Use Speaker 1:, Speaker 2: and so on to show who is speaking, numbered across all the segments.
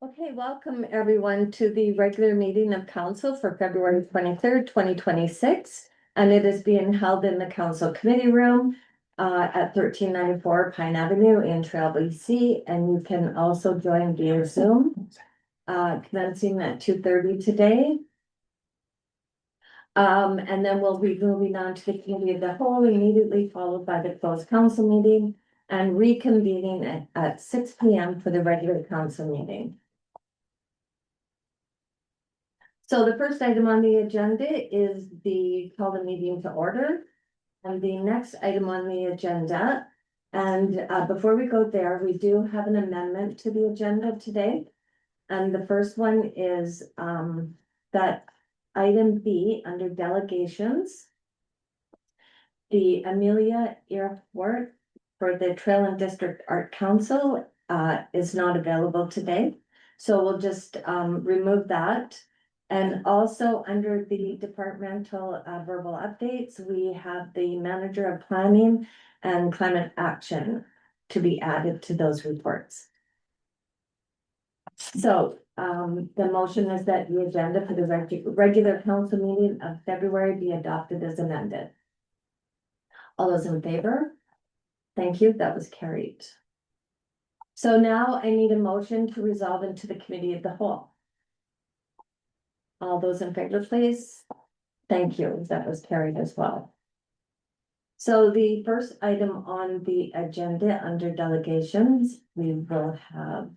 Speaker 1: Okay, welcome everyone to the regular meeting of council for February 23rd, 2026. And it is being held in the council committee room at 1394 Pine Avenue in Trail, BC. And you can also join via Zoom commencing at 2:30 today. And then we'll be moving on to the committee of the whole immediately followed by the closed council meeting and reconvening at 6 p.m. for the regular council meeting. So the first item on the agenda is the call the meeting to order. And the next item on the agenda, and before we go there, we do have an amendment to the agenda today. And the first one is that item B under delegations. The Amelia Earhart for the Trail and District Art Council is not available today. So we'll just remove that. And also under the departmental verbal updates, we have the manager of planning and climate action to be added to those reports. So the motion is that the agenda for the regular council meeting of February be adopted as amended. All those in favor? Thank you, that was carried. So now I need a motion to resolve into the committee of the whole. All those in favor, please. Thank you. That was carried as well. So the first item on the agenda under delegations, we will have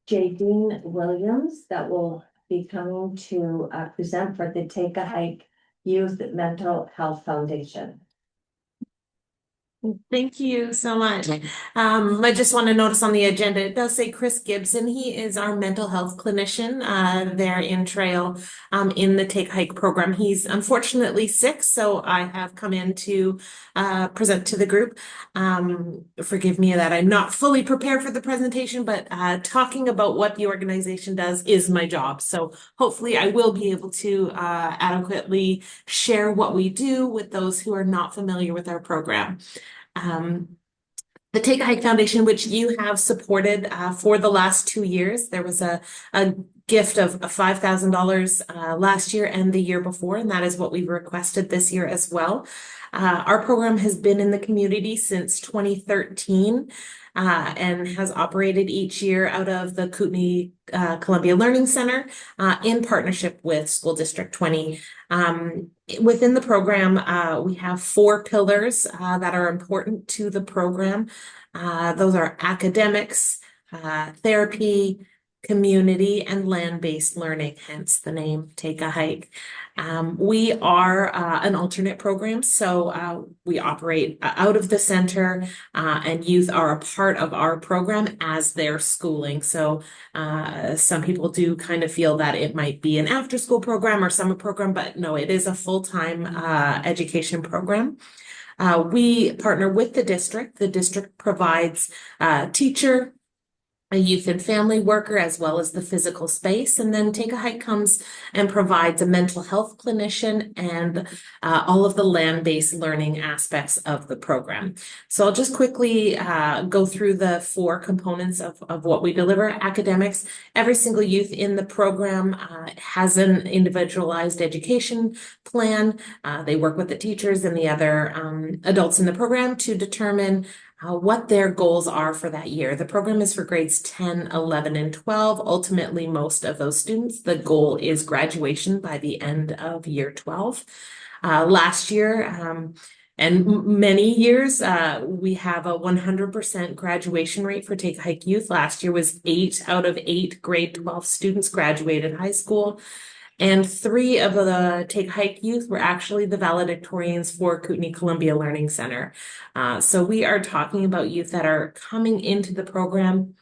Speaker 1: Jadine Williams that will be coming to present for the Take a Hike Youth Mental Health Foundation.
Speaker 2: Thank you so much. I just want to notice on the agenda, it does say Chris Gibson. He is our mental health clinician there in Trail in the Take Hike program. He's unfortunately sick, so I have come in to present to the group. Forgive me that I'm not fully prepared for the presentation, but talking about what the organization does is my job. So hopefully I will be able to adequately share what we do with those who are not familiar with our program. The Take a Hike Foundation, which you have supported for the last 2 years, there was a gift of $5,000 last year and the year before, and that is what we requested this year as well. Our program has been in the community since 2013 and has operated each year out of the Kootenay Columbia Learning Center in partnership with School District 20. Within the program, we have 4 pillars that are important to the program. Those are academics, therapy, community, and land-based learning, hence the name Take a Hike. We are an alternate program, so we operate out of the center and youth are a part of our program as they're schooling. So some people do kind of feel that it might be an after-school program or summer program, but no, it is a full-time education program. We partner with the district. The district provides teacher, a youth and family worker, as well as the physical space. And then Take a Hike comes and provides a mental health clinician and all of the land-based learning aspects of the program. So I'll just quickly go through the 4 components of what we deliver. Academics, every single youth in the program has an individualized education plan. They work with the teachers and the other adults in the program to determine what their goals are for that year. The program is for grades 10, 11, and 12. Ultimately, most of those students, the goal is graduation by the end of year 12. Last year, and many years, we have a 100% graduation rate for Take a Hike Youth. Last year was 8 out of 8 grade 12 students graduated high school. And 3 of the Take Hike youth were actually the valedictorians for Kootenay Columbia Learning Center. So we are talking about youth that are coming into the program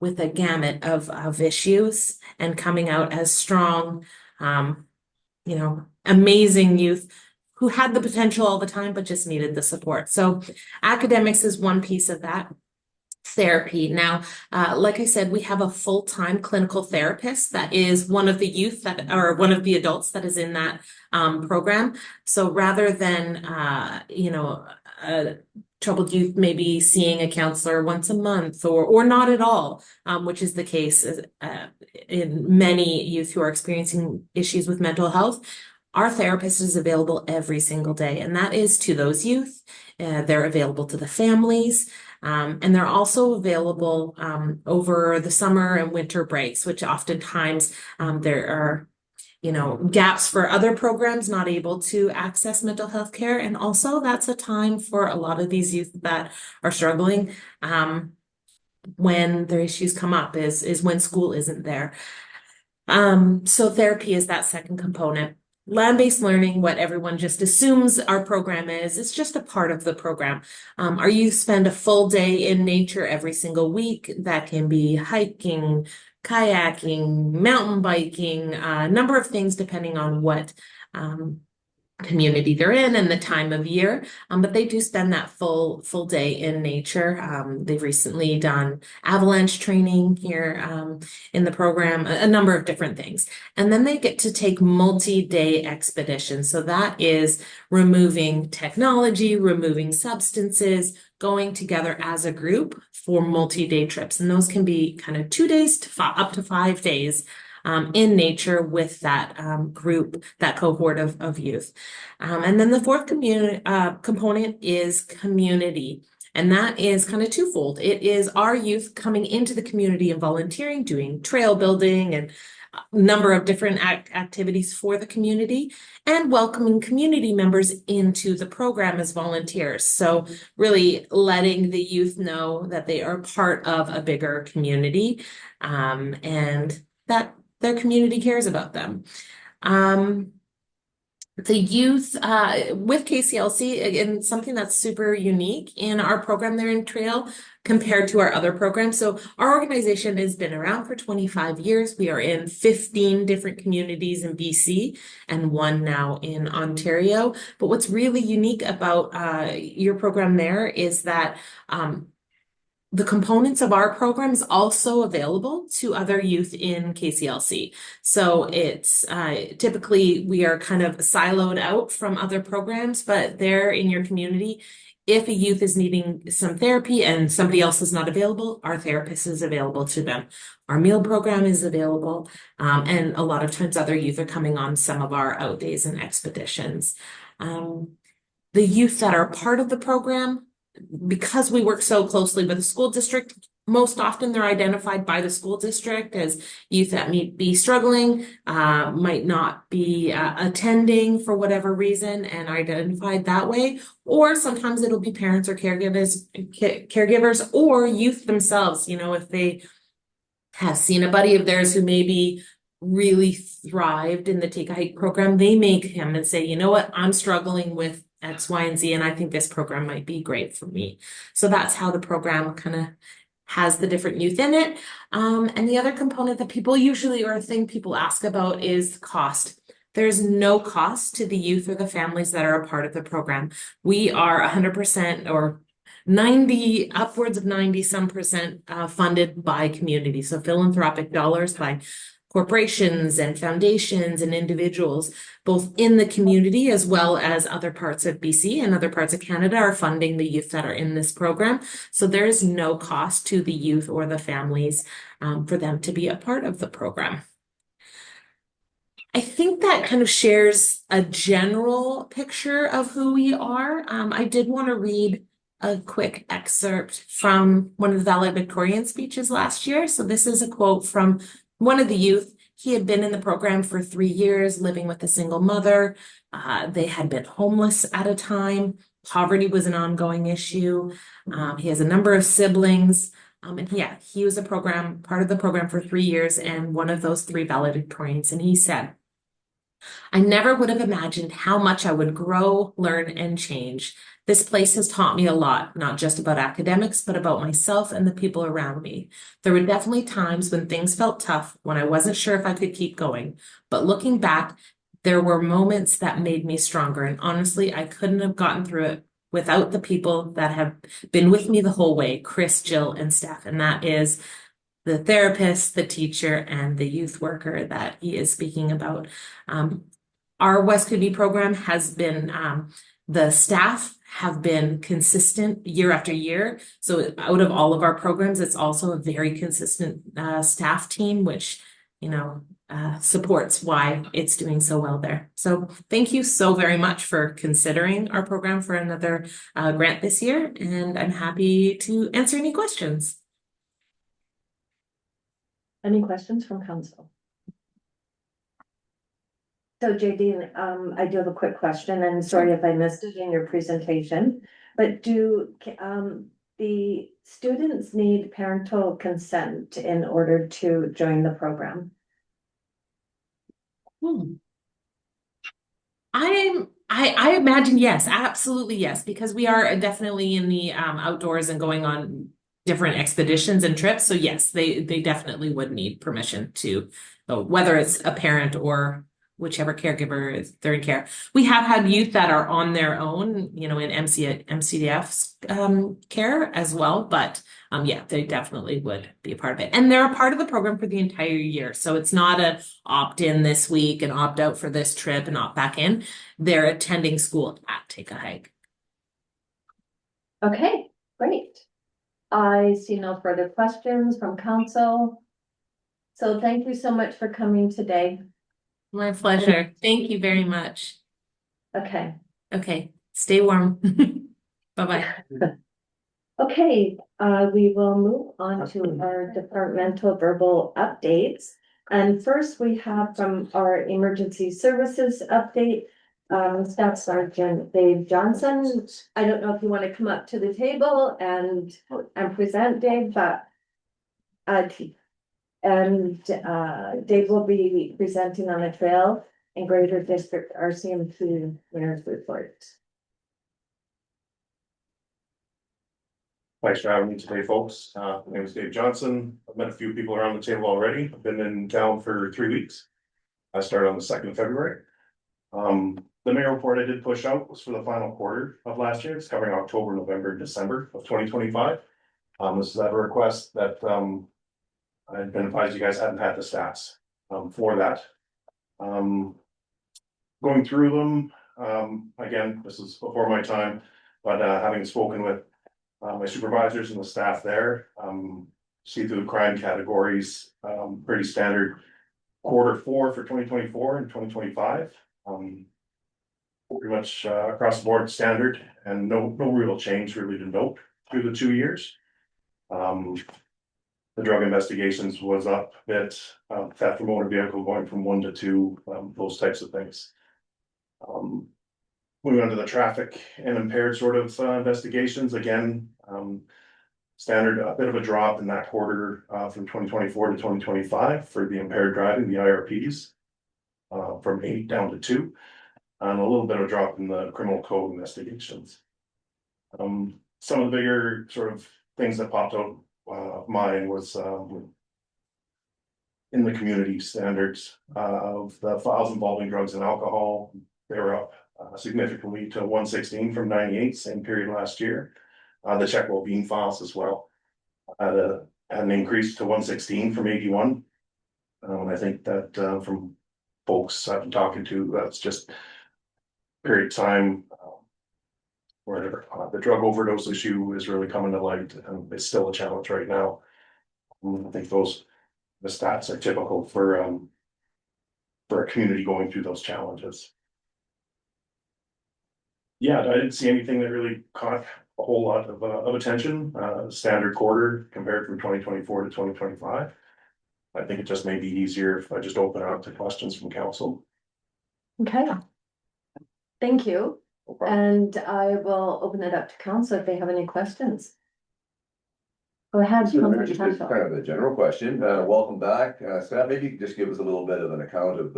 Speaker 2: with a gamut of issues and coming out as strong, amazing youth who had the potential all the time, but just needed the support. So academics is one piece of that. Therapy. Now, like I said, we have a full-time clinical therapist that is one of the youth that, or one of the adults that is in that program. So rather than, troubled youth maybe seeing a counselor once a month or not at all, which is the case in many youth who are experiencing issues with mental health. Our therapist is available every single day, and that is to those youth. They're available to the families, and they're also available over the summer and winter breaks, which oftentimes there are gaps for other programs not able to access mental health care. And also that's a time for a lot of these youth that are struggling when their issues come up is when school isn't there. So therapy is that second component. Land-based learning, what everyone just assumes our program is, it's just a part of the program. Our youth spend a full day in nature every single week. That can be hiking, kayaking, mountain biking, a number of things depending on what community they're in and the time of year. But they do spend that full day in nature. They've recently done avalanche training here in the program, a number of different things. And then they get to take multi-day expeditions. So that is removing technology, removing substances, going together as a group for multi-day trips. And those can be kind of 2 days to up to 5 days in nature with that group, that cohort of youth. And then the fourth component is community. And that is kind of twofold. It is our youth coming into the community and volunteering, doing trail building and a number of different activities for the community, and welcoming community members into the program as volunteers. So really letting the youth know that they are part of a bigger community and that their community cares about them. The youth with KCLC, again, something that's super unique in our program there in Trail compared to our other programs. So our organization has been around for 25 years. We are in 15 different communities in BC and one now in Ontario. But what's really unique about your program there is that the components of our program is also available to other youth in KCLC. So it's typically we are kind of siloed out from other programs, but there in your community, if a youth is needing some therapy and somebody else is not available, our therapist is available to them. Our meal program is available, and a lot of times other youth are coming on some of our out days and expeditions. The youth that are part of the program, because we work so closely with the school district, most often they're identified by the school district as youth that may be struggling, might not be attending for whatever reason and identified that way. Or sometimes it'll be parents or caregivers or youth themselves, if they have seen a buddy of theirs who maybe really thrived in the Take a Hike program, they may come and say, you know what, I'm struggling with X, Y, and Z, and I think this program might be great for me. So that's how the program kind of has the different youth in it. And the other component that people usually, or a thing people ask about, is cost. There's no cost to the youth or the families that are a part of the program. We are 100% or 90, upwards of 90 some percent funded by community. So philanthropic dollars by corporations and foundations and individuals, both in the community as well as other parts of BC and other parts of Canada, are funding the youth that are in this program. So there is no cost to the youth or the families for them to be a part of the program. I think that kind of shares a general picture of who we are. I did want to read a quick excerpt from one of the valedictorian speeches last year. So this is a quote from one of the youth. He had been in the program for 3 years, living with a single mother. They had been homeless at a time. Poverty was an ongoing issue. He has a number of siblings. And yeah, he was part of the program for 3 years and one of those 3 valedictorians. And he said, I never would have imagined how much I would grow, learn, and change. This place has taught me a lot, not just about academics, but about myself and the people around me. There were definitely times when things felt tough, when I wasn't sure if I could keep going. But looking back, there were moments that made me stronger. And honestly, I couldn't have gotten through it without the people that have been with me the whole way, Chris, Jill, and Steph. And that is the therapist, the teacher, and the youth worker that he is speaking about. Our West Kootenay program has been the staff have been consistent year after year. So out of all of our programs, it's also a very consistent staff team, which, supports why it's doing so well there. So thank you so very much for considering our program for another grant this year, and I'm happy to answer any questions.
Speaker 1: Any questions from council? So JD, I do have a quick question, and sorry if I missed it in your presentation, but do the students need parental consent in order to join the program?
Speaker 2: I imagine yes, absolutely yes, because we are definitely in the outdoors and going on different expeditions and trips. So yes, they definitely would need permission to, whether it's a parent or whichever caregiver is they're in care. We have had youth that are on their own, in MCDF's care as well, but yeah, they definitely would be a part of it. And they're a part of the program for the entire year. So it's not a opt in this week and opt out for this trip and opt back in. They're attending school at Take a Hike.
Speaker 1: Okay, great. I see no further questions from council. So thank you so much for coming today.
Speaker 2: My pleasure. Thank you very much.
Speaker 1: Okay.
Speaker 2: Okay, stay warm. Bye-bye.
Speaker 1: Okay, we will move on to our departmental verbal updates. And first we have from our emergency services update, Staff Sergeant Dave Johnson. I don't know if you want to come up to the table and present, Dave, but Dave will be presenting on a trail and Greater District RCMP Mayor's Report.
Speaker 3: Thanks for having me today, folks. My name is Dave Johnson. I've met a few people around the table already. I've been in town for 3 weeks. I started on the 2nd of February. The mayor report I did push out was for the final quarter of last year. It's covering October, November, December of 2025. This is at a request that I've been advised you guys hadn't had the stats for that. Going through them, again, this is before my time, but having spoken with my supervisors and the staff there, see through the crime categories, pretty standard Q4 for 2024 and 2025. Pretty much across the board standard, and no real change really to note through the 2 years. The drug investigations was up a bit, theft from motor vehicle going from 1 to 2, those types of things. Moving on to the traffic and impaired sort of investigations, again, standard, a bit of a drop in that quarter from 2024 to 2025 for the impaired driving, the IRPs, from 8 down to 2, and a little bit of a drop in the criminal code investigations. Some of the bigger sort of things that popped out of mine was in the community standards of the files involving drugs and alcohol. They were up significantly to 116 from 98, same period last year. The check well-being files as well had an increase to 116 from 81. I think that from folks I've been talking to, that's just period of time where the drug overdose issue is really coming to light, and it's still a challenge right now. I think the stats are typical for a community going through those challenges. Yeah, I didn't see anything that really caught a whole lot of attention. Standard quarter compared from 2024 to 2025. I think it just may be easier if I just open it up to questions from council.
Speaker 1: Okay. Thank you.
Speaker 3: No problem.
Speaker 1: And I will open it up to council if they have any questions. Go ahead.
Speaker 4: So
Speaker 1: Councillor
Speaker 4: just
Speaker 1: Tuttle.
Speaker 4: kind of a general question. Welcome back. Scott, maybe you could just give us a little bit of an account of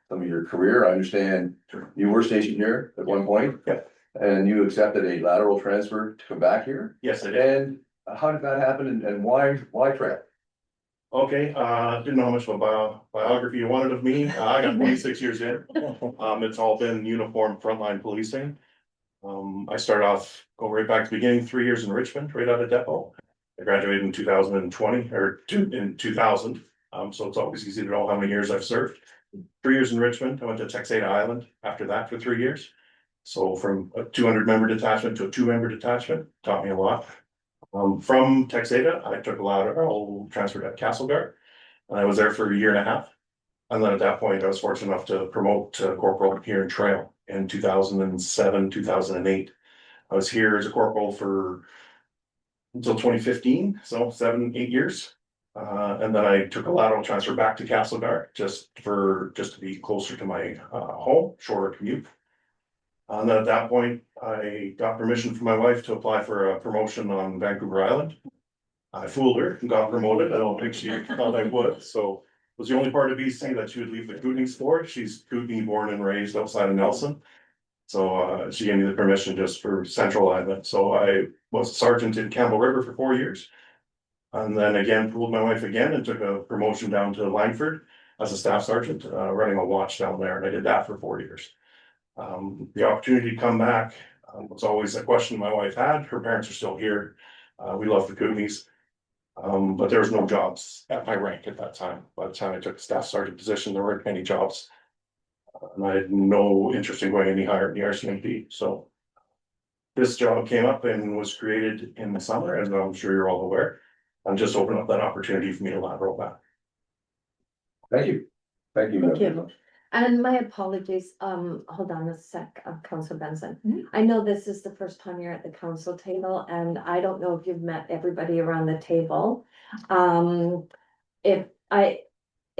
Speaker 4: some of your career. I understand you were stationed here at one point.
Speaker 3: Yeah.
Speaker 4: And you accepted a lateral transfer to come back here.
Speaker 3: Yes, I did.
Speaker 4: And how did that happen and why Trek?
Speaker 3: Okay, didn't know how much of a biography you wanted of me. I got 26 years in. It's all been uniform frontline policing. I started off, go right back to the beginning, 3 years in Richmond, right out of depot. I graduated in 2020 or in 2000. So it's always easy to know how many years I've served. 3 years in Richmond. I went to Texada Island after that for 3 years. So from a 200-member detachment to a 2-member detachment, taught me a lot. From Texada, I took a lateral transferred at Castlegar. And I was there for a year and a half. And then at that point, I was fortunate enough to promote to corporal here in Trail in 2007, 2008. I was here as a corporal for until 2015, so 7, 8 years. And then I took a lateral transfer back to Castlegar just to be closer to my home, shorter commute. And then at that point, I got permission from my wife to apply for a promotion on Vancouver Island. I fooled her and got promoted. I don't think she thought I would, so it was the only part of BC that she would leave the Kootenays for. She's Kootenay born and raised outside of Nelson. So she gave me the permission just for Central Island. So I was a sergeant in Campbell River for 4 years. And then again, fooled my wife again and took a promotion down to Langford as a staff sergeant, running a watch down there, and I did that for 4 years. The opportunity to come back was always a question my wife had. Her parents are still here. We love the Kootenays. But there was no jobs at my rank at that time. By the time I took the staff sergeant position, there weren't many jobs. And I had no interest in going any higher in the RCMP, so. This job came up and was created in the summer, as I'm sure you're all aware, and just opened up that opportunity for me to lateral back.
Speaker 4: Thank you. Thank you.
Speaker 1: Thank you. And my apologies, hold on a sec, Councillor Benson. I know this is the first time you're at the council table, and I don't know if you've met everybody around the table.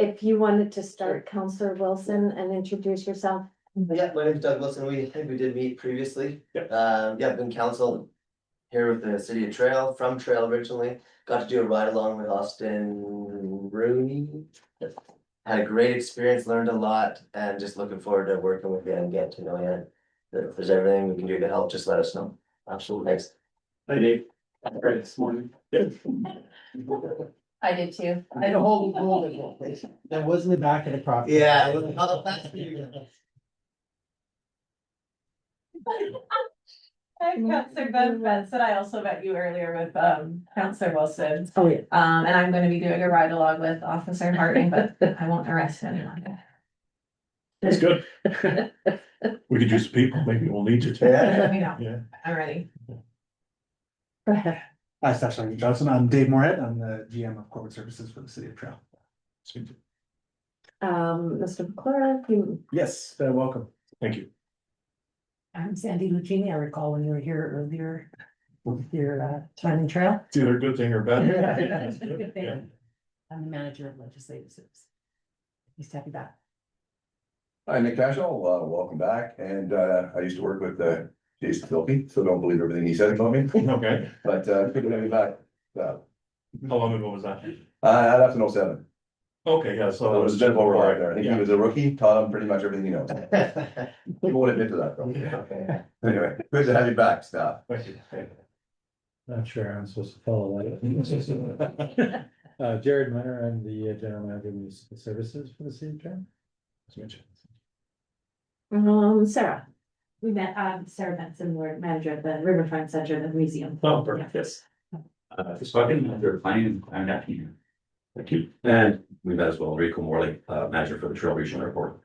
Speaker 1: If you wanted to start, Councillor Wilson, and introduce yourself.
Speaker 5: Yeah, my name is Doug Wilson. I think we did meet previously.
Speaker 3: Yep.
Speaker 5: I've been council here with the city of Trail, from Trail originally. Got to do a ride along with Austin Rooney. Had a great experience, learned a lot, and just looking forward to working with you and getting to know you. If there's everything we can do to help, just let us know. Absolutely. Thanks.
Speaker 6: Hi, Dave. Great this morning.
Speaker 7: I did too.
Speaker 6: I had a whole roll that was in the back of the property.
Speaker 5: Yeah. That's for you.
Speaker 7: I'm Councillor Benson. I also met you earlier with Councillor Wilson.
Speaker 1: Oh, yeah.
Speaker 7: And I'm gonna be doing a ride along with Officer Harding, but I won't arrest anyone.
Speaker 3: That's good. We could use people, maybe we'll need you to.
Speaker 7: Let me know.
Speaker 3: Yeah.
Speaker 7: I'm ready.
Speaker 1: Go ahead.
Speaker 6: Hi, Staff Sergeant Johnson. I'm Dave Moorhead. I'm the GM of Corporate Services for the City of Trail.
Speaker 1: Mr. McClure, you.
Speaker 6: Yes, welcome.
Speaker 3: Thank you.
Speaker 8: I'm Sandy Lucchini. I recall when you were here earlier with your time in Trail.
Speaker 3: It's either a good thing or bad.
Speaker 8: It's a good thing.
Speaker 3: Yeah.
Speaker 8: I'm the manager of legislative service. He's happy back.
Speaker 4: Hi, Nick Cashel, welcome back, and I used to work with Jason Philby, so don't believe everything he said about me,
Speaker 3: Okay,
Speaker 4: but good to have you back.
Speaker 3: how long ago was that?
Speaker 4: I'd have to know 7.
Speaker 3: Okay, yeah,
Speaker 4: So
Speaker 3: so
Speaker 4: there was a gentleman right there. I think he
Speaker 3: Yeah.
Speaker 4: was a rookie, taught him pretty much everything he knows. He won't admit to that though. Anyway, good to have you back, staff.
Speaker 3: Thank you.
Speaker 9: Not sure I'm supposed to follow that. Jared Menor, I'm the general manager of municipal services for the city of Trail.
Speaker 1: Sarah.
Speaker 8: We met, Sarah Benson, we're manager at the Riverfront Center, the museum.
Speaker 3: Oh, perfect, yes.
Speaker 10: So I've been manager of planning and acting here. Thank you. And we met as well, Rico Morley, manager for the Trail Regional Airport.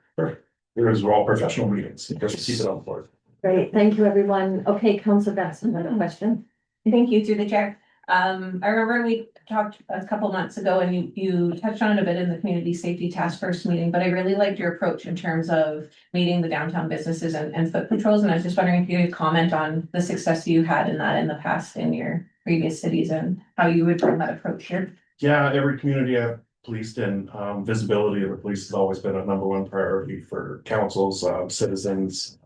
Speaker 3: These were all professional meetings, just keep it on board.
Speaker 1: Great, thank you, everyone. Okay, Councillor Benson, another question.
Speaker 7: Thank you through the chair. I remember we talked a couple months ago and you touched on it a bit in the community safety task force meeting, but I really liked your approach in terms of meeting the downtown businesses and foot patrols. And I was just wondering if you could comment on the success you had in that in the past in your previous cities and how you would bring that approach here.
Speaker 3: Yeah, every community I've policed in, visibility of the police has always been a #1 priority for councils, citizens.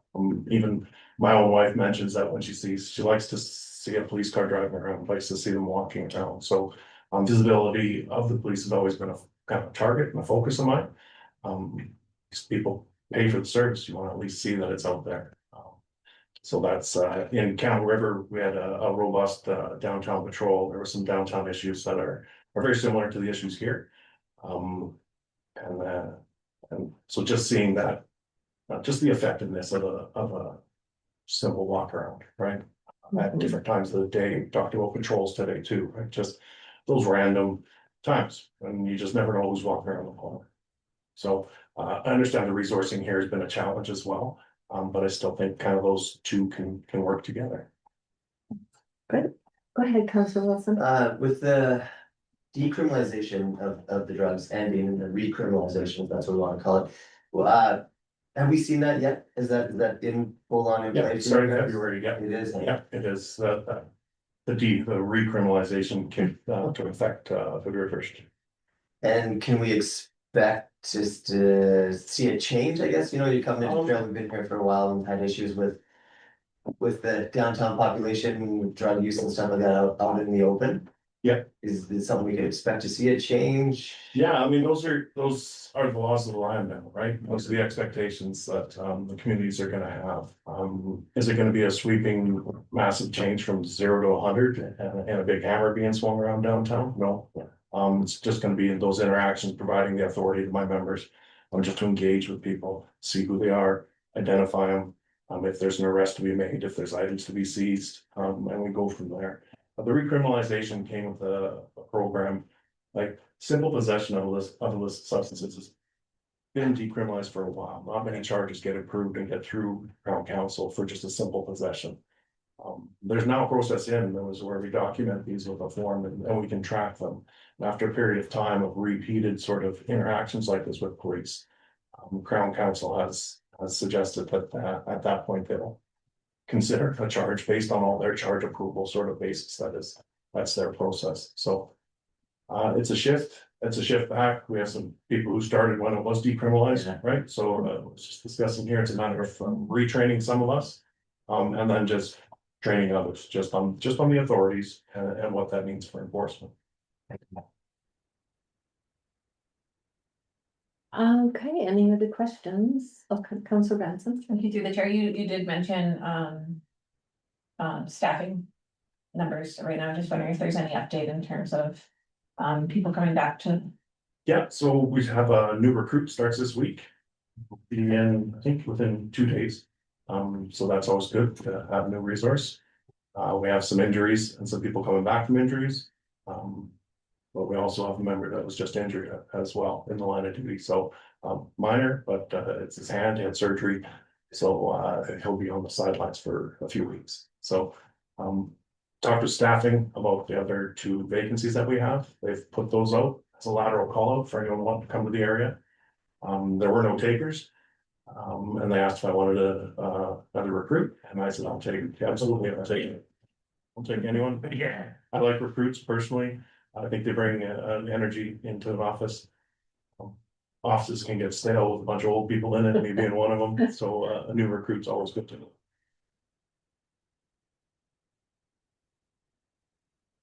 Speaker 3: Even my own wife mentions that when she likes to see a police car driving around, likes to see them walking around. So visibility of the police has always been a kind of target and a focus of mine. These people pay for the service, you want to at least see that it's out there. So that's in Campbell River, we had a robust downtown patrol. There were some downtown issues that are very similar to the issues here. And so just seeing that, just the effectiveness of a simple walk around, right? At different times of the day, we talked about patrols today too, right? Just those random times when you just never know who's walking around the corner. So I understand the resourcing here has been a challenge as well. But I still think kind of those two can work together.
Speaker 1: Go ahead, Councillor Wilson.
Speaker 5: With the decriminalization of the drugs ending and the recriminalization, if that's what we want to call it. Well, have we seen that yet? Is that in full on in
Speaker 3: Yeah,
Speaker 5: place?
Speaker 3: starting February, yeah.
Speaker 5: It is.
Speaker 3: Yeah, it is, the recriminalization came to effect February 1st.
Speaker 5: And can we expect just to see a change, I guess, you know, you come into trail, we've been here for a while and had issues with the downtown population, drug use and stuff like that out in the open.
Speaker 3: Yeah.
Speaker 5: Is this something we could expect to see a change?
Speaker 3: Yeah, I mean, those are the laws of the land now, right? Those are the expectations that the communities are gonna have. Is it gonna be a sweeping massive change from 0 to 100 and a big hammer being swung around downtown? No. It's just gonna be in those interactions, providing the authority to my members. Just to engage with people, see who they are, identify them. If there's an arrest to be made, if there's items to be seized, and we go from there. The recriminalization came with a program, like simple possession of illicit substances has been decriminalized for a while. Not many charges get approved and get through Crown Council for just a simple possession. There's now a process in those where we document these with a form and we can track them. And after a period of time of repeated sort of interactions like this with police, Crown Council has suggested that at that point they'll consider a charge based on all their charge approval sort of basis. That's their process. So it's a shift back. We have some people who started when it was decriminalized, right? So was just discussing here, it's a matter of retraining some of us, and then just training others, just on the authorities and what that means for enforcement.
Speaker 1: Okay, any other questions? Okay, Councillor Benson.
Speaker 7: Thank you through the chair. You did mention staffing numbers right now. Just wondering if there's any update in terms of people coming back to.
Speaker 3: Yeah, so we have a new recruit starts this week. Be in, I think, within 2 days. So that's always good to have a new resource. We have some injuries and some people coming back from injuries. But we also have a member that was just injured as well in the line of duty. So minor, but it's his hand, he had surgery. So he'll be on the sidelines for a few weeks. So talked to staffing about the other 2 vacancies that we have. They've put those out as a lateral call out for anyone wanting to come to the area. There were no takers. And they asked if I wanted another recruit, and I said, I'll take it. Absolutely, I'll take it. I'll take anyone. Yeah, I like recruits personally. I think they bring an energy into an office. Offices can get stale with a bunch of old people in it, me being one of them. So a new recruit's always good to know.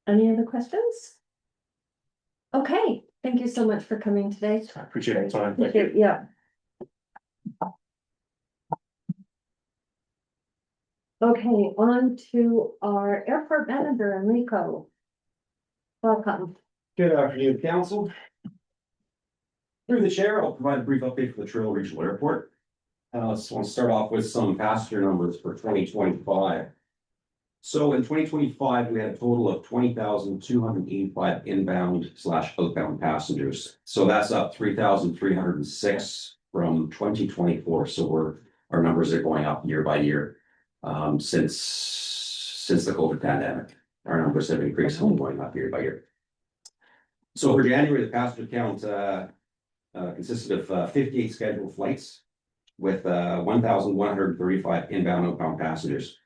Speaker 1: Any other questions? Okay, thank you so much for coming today.
Speaker 3: I appreciate your time.
Speaker 1: Thank you, yeah. Okay, on to our airport manager, Enrico. Welcome.
Speaker 10: Good afternoon, council. Through the chair, I'll provide a brief update for the Trail Regional Airport. Just want to start off with some passenger numbers for 2025. So in 2025, we had a total of 20,285 inbound/outbound passengers. So that's up 3,306 from 2024. So our numbers are going up year by year since the COVID pandemic. Our numbers have increased, going up year by year. So for January, the passenger count consisted of 58 scheduled flights with 1,135 inbound outbound passengers.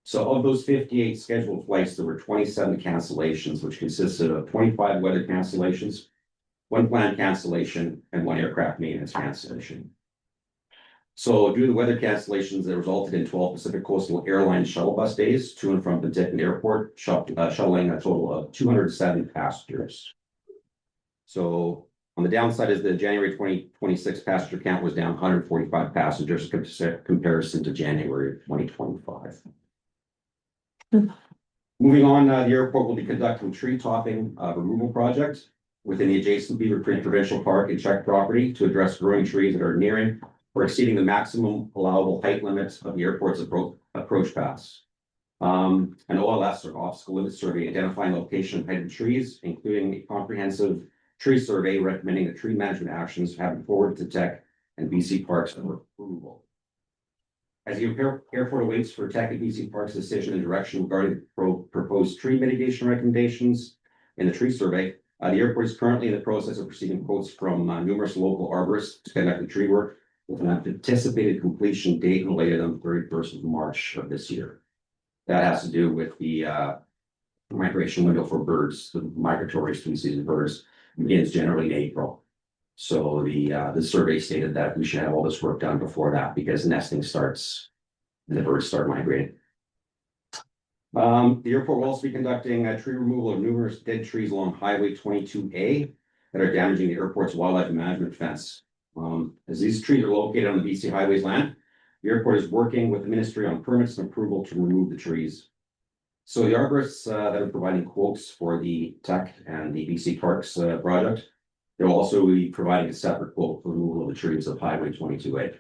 Speaker 10: So of those 58 scheduled flights, there were 27 cancellations, which consisted of 25 weather cancellations, 1 planned cancellation, and 1 aircraft maintenance cancellation. So due to the weather cancellations, that resulted in 12 Pacific Coastal Airlines shuttle bus days to and from Penticton Airport, shuttling a total of 207 passengers. So on the downside is the January 2026 passenger count was down 145 passengers comparison to January 2025. Moving on, the airport will be conducting tree topping removal project within the adjacent Beaver Creek Provincial Park and Czech property to address growing trees that are nearing or exceeding the maximum allowable height limits of the airport's approach paths. An OLS or obstacle limit survey identifying location and height of trees, including a comprehensive tree survey recommending the tree management actions have been forwarded to Tech and BC Parks for approval. As the airport awaits for Tech and BC Parks decision and direction regarding proposed tree mitigation recommendations in the tree survey, the airport is currently in the process of receiving quotes from numerous local arborists to conduct the tree work with an anticipated completion date no later than 31st of March of this year. That has to do with the migration window for birds, the migratory species of birds begins generally in April. So the survey stated that we should have all this work done before that because nesting starts and the birds start migrating. The airport will also be conducting a tree removal of numerous dead trees along Highway 22A that are damaging the airport's wildlife management fence. As these trees are located on the BC Highways land, the airport is working with the ministry on permits and approval to remove the trees. So the arborists that are providing quotes for the Tech and the BC Parks project, they'll also be providing a separate quote for removal of the trees of Highway 22A.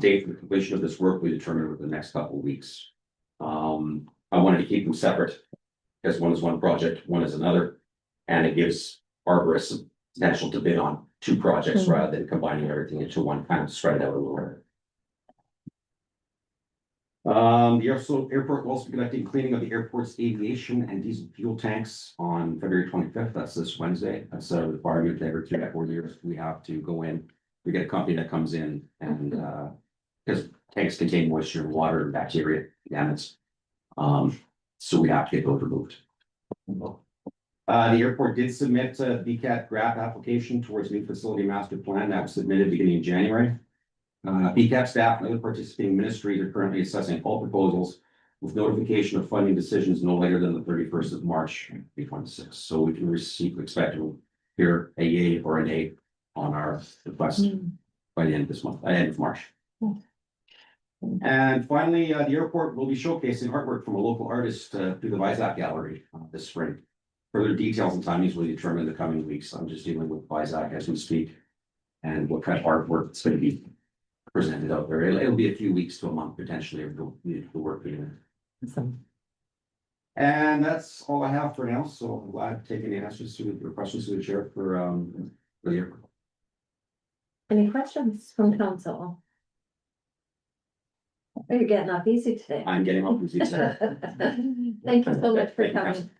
Speaker 10: Date for the completion of this work will be determined within the next couple of weeks. I wanted to keep them separate because one is one project, one is another, and it gives arborists potential to bid on two projects rather than combining everything into one, kind of spread it out a little bit. The airport will also be conducting cleaning of the airport's aviation and diesel fuel tanks on February 25th. That's this Wednesday. That's a requirement every 3 to 4 years. We have to go in. We get a company that comes in and because tanks contain moisture and water and bacteria damage. So we have to get those removed. The airport did submit a BCAT grant application towards new facility master plan that was submitted beginning of January. BCAT staff and other participating ministries are currently assessing all proposals with notification of funding decisions no later than the 31st of March 2026. So we can expect to hear a yay or an A on our request by the end of this month, end of March. And finally, the airport will be showcasing artwork from a local artist through the Visac Gallery this spring. Further details and timings will be determined in the coming weeks. I'm just dealing with Visac as we speak and what kind of artwork it's going to be presented out there. It'll be a few weeks to a month potentially of the work being there. And that's all I have for now. So I'm glad to take any answers to your questions to the chair for the airport.
Speaker 1: Any questions from council? Oh, you're getting off easy today.
Speaker 10: I'm getting off the seat.
Speaker 1: Thank you so much for
Speaker 10: Thank you,
Speaker 1: coming.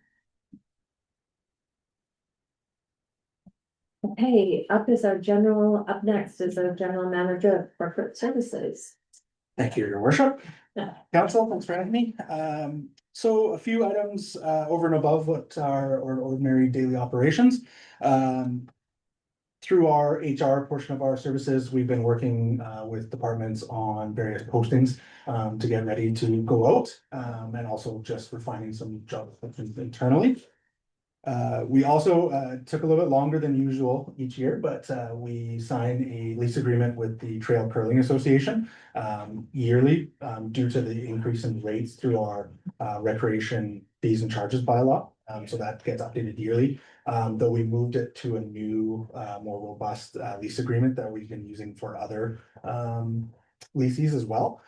Speaker 1: Okay, up next is our general manager of corporate services.
Speaker 6: Thank you, your worship.
Speaker 1: Yeah.
Speaker 6: Council, thanks for having me. So a few items over and above what are our ordinary daily operations. Through our HR portion of our services, we've been working with departments on various postings to get ready to go out and also just refining some job descriptions internally. We also took a little bit longer than usual each year, but we signed a lease agreement with the Trail Curling Association yearly due to the increase in rates through our recreation fees and charges bylaw. So that gets updated yearly. Though we moved it to a new, more robust lease agreement that we've been using for other leases as well.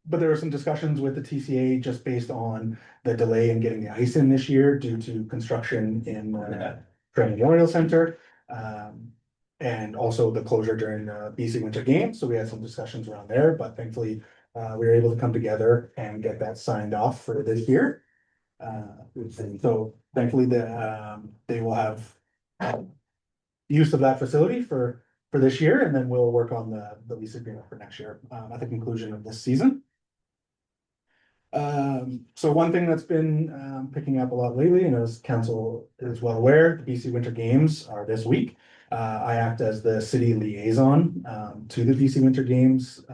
Speaker 6: But there were some discussions with the TCA just based on the delay in getting the ice in this year due to construction in the Trail Memorial Center. And also the closure during the BC Winter Games. So we had some discussions around there, but thankfully we were able to come together and get that signed off for this year. And so thankfully they will have use of that facility for this year, and then we'll work on the lease agreement for next year at the conclusion of this season. So one thing that's been picking up a lot lately, and as council is well aware, the BC Winter Games are this week. I act as the city liaison to the BC Winter Games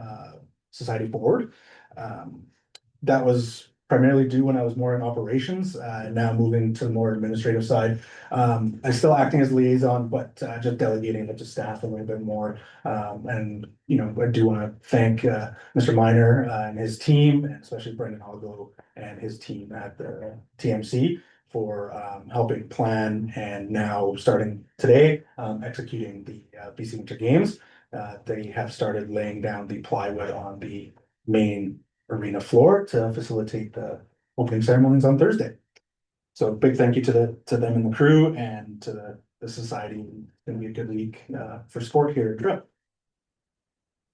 Speaker 6: Society Board. That was primarily due when I was more in operations, now moving to the more administrative side. I'm still acting as liaison, but just delegating it to staff a little bit more. And, you know, I do want to thank Mr. Miner and his team, and especially Brendan Algo and his team at the TMC for helping plan and now starting today, executing the BC Winter Games. They have started laying down the plywood on the main arena floor to facilitate the opening ceremonies on Thursday. So big thank you to them and the crew and to the society. It's gonna be a good week for sport here at Drip.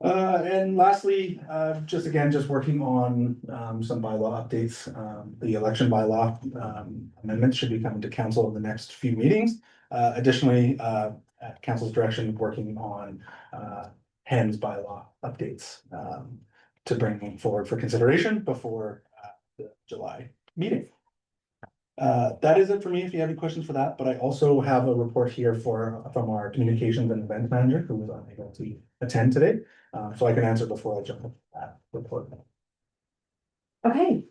Speaker 6: And lastly, just working on, some bylaw updates. The election bylaw, amendments should be coming to council in the next few meetings. Additionally, at council's direction, working on, HEN's bylaw updates, to bring them forward for consideration before, the July meeting. That is it for me, if you have any questions for that, but I also have a report here from our communications and event manager, who was unable to attend today. So I can answer before I jump into that report.
Speaker 1: Okay.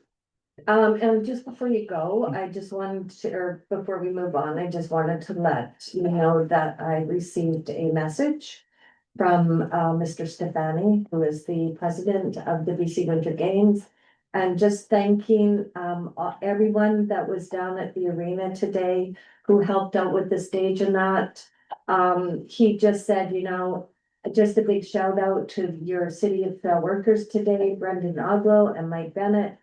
Speaker 1: And just before you go, I just wanted to, or before we move on, I just wanted to let you know that I received a message from Mr. Stefani, who is the president of the BC Winter Games. And just thanking everyone that was down at the arena today who helped out with the stage and that. He just said, you know, just a big shout out to your City of Trail workers today, Brendan Oglo and Mike Bennett.